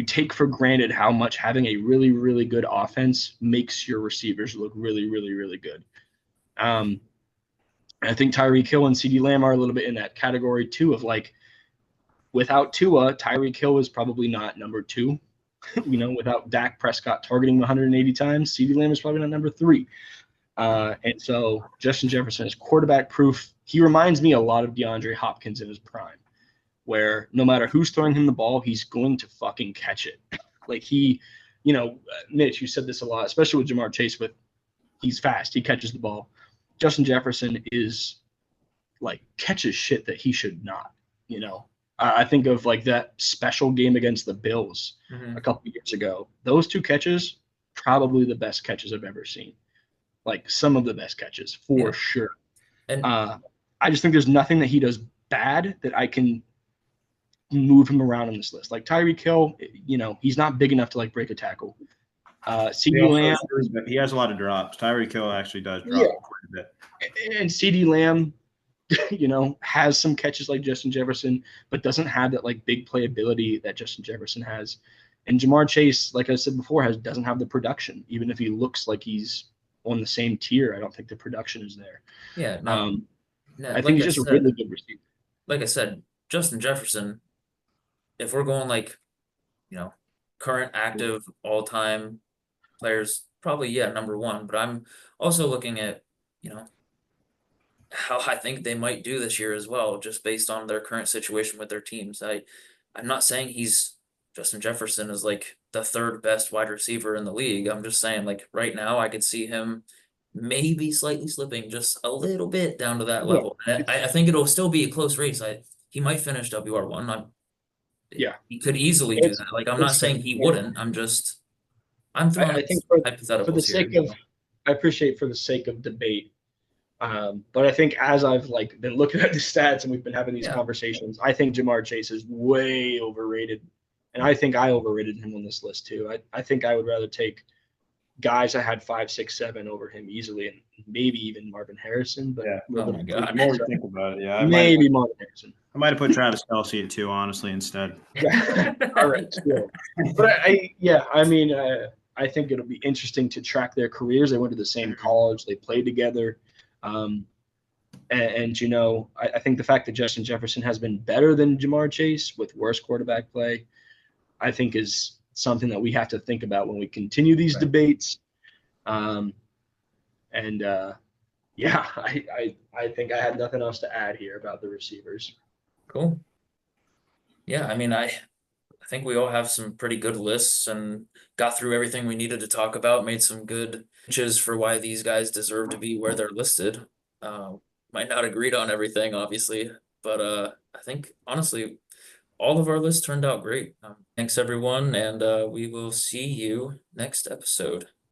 take for granted how much having a really, really good offense makes your receivers look really, really, really good. I think Tyreek Hill and CeeDee Lamb are a little bit in that category too of like, without Tua, Tyreek Hill is probably not number 2. Without Dak Prescott targeting 180 times, CeeDee Lamb is probably not number 3. And so Justin Jefferson is quarterback proof. He reminds me a lot of DeAndre Hopkins in his prime, where no matter who's throwing him the ball, he's going to fucking catch it. Like Mitch, you said this a lot, especially with Jamar Chase, he's fast. He catches the ball. Justin Jefferson is like catches shit that he should not, I think of like that special game against the Bills a couple of years ago. Those 2 catches, probably the best catches I've ever seen. Like some of the best catches for sure. And I just think there's nothing that he does bad that I can move him around on this list. Like Tyreek Hill, he's not big enough to like break a tackle. CeeDee Lamb, he has a lot of drops. Tyreek Hill actually does drop quite a bit. And CeeDee Lamb, has some catches like Justin Jefferson, but doesn't have that like big playability that Justin Jefferson has. And Jamar Chase, like I said before, doesn't have the production. Even if he looks like he's on the same tier, I don't think the production is there. Yeah, I think he's just a really good receiver. Like I said, Justin Jefferson, if we're going like, current active all-time players, probably, number 1. But I'm also looking at, how I think they might do this year as well, just based on their current situation with their teams. I'm not saying Justin Jefferson is like the 3rd best wide receiver in the league. I'm just saying like right now I could see him maybe slightly slipping just a little bit down to that level. And I think it'll still be a close race. He might finish WR1. Yeah. He could easily do It's- that. Like, I'm not it's saying he fair. wouldn't. I'm throwing I out think for the hypotheticals sake here. of, I appreciate for the sake of debate. But I think as I've like been looking at the stats and we've been having these Yeah. conversations, I think Jamar Chase is way overrated. And I think I overrated him on this list too. I think I would rather take guys that had 5, 6, 7 over him easily, and maybe even Marvin Harrison. But Yeah. Oh my God. The more we think about it, yeah, maybe Marvin Harrison. I might have put Travis Kelce at 2, honestly, instead. All right, still. But I think it'll be interesting to track their careers. They went to the same college, they played together. And you know, I think the fact that Justin Jefferson has been better than Jamar Chase with worse quarterback play, I think is something that we have to think about when we continue these Right. debates. Yeah, I think I had nothing else to add here about the receivers. Cool. Yeah, I mean, I think we all have some pretty good lists and got through everything we needed to talk about, made some good pitches for why these guys deserve to be where they're listed. Might not agreed on everything, obviously, but I think honestly, all of our lists turned out great. Thanks everyone, and we will see you next episode.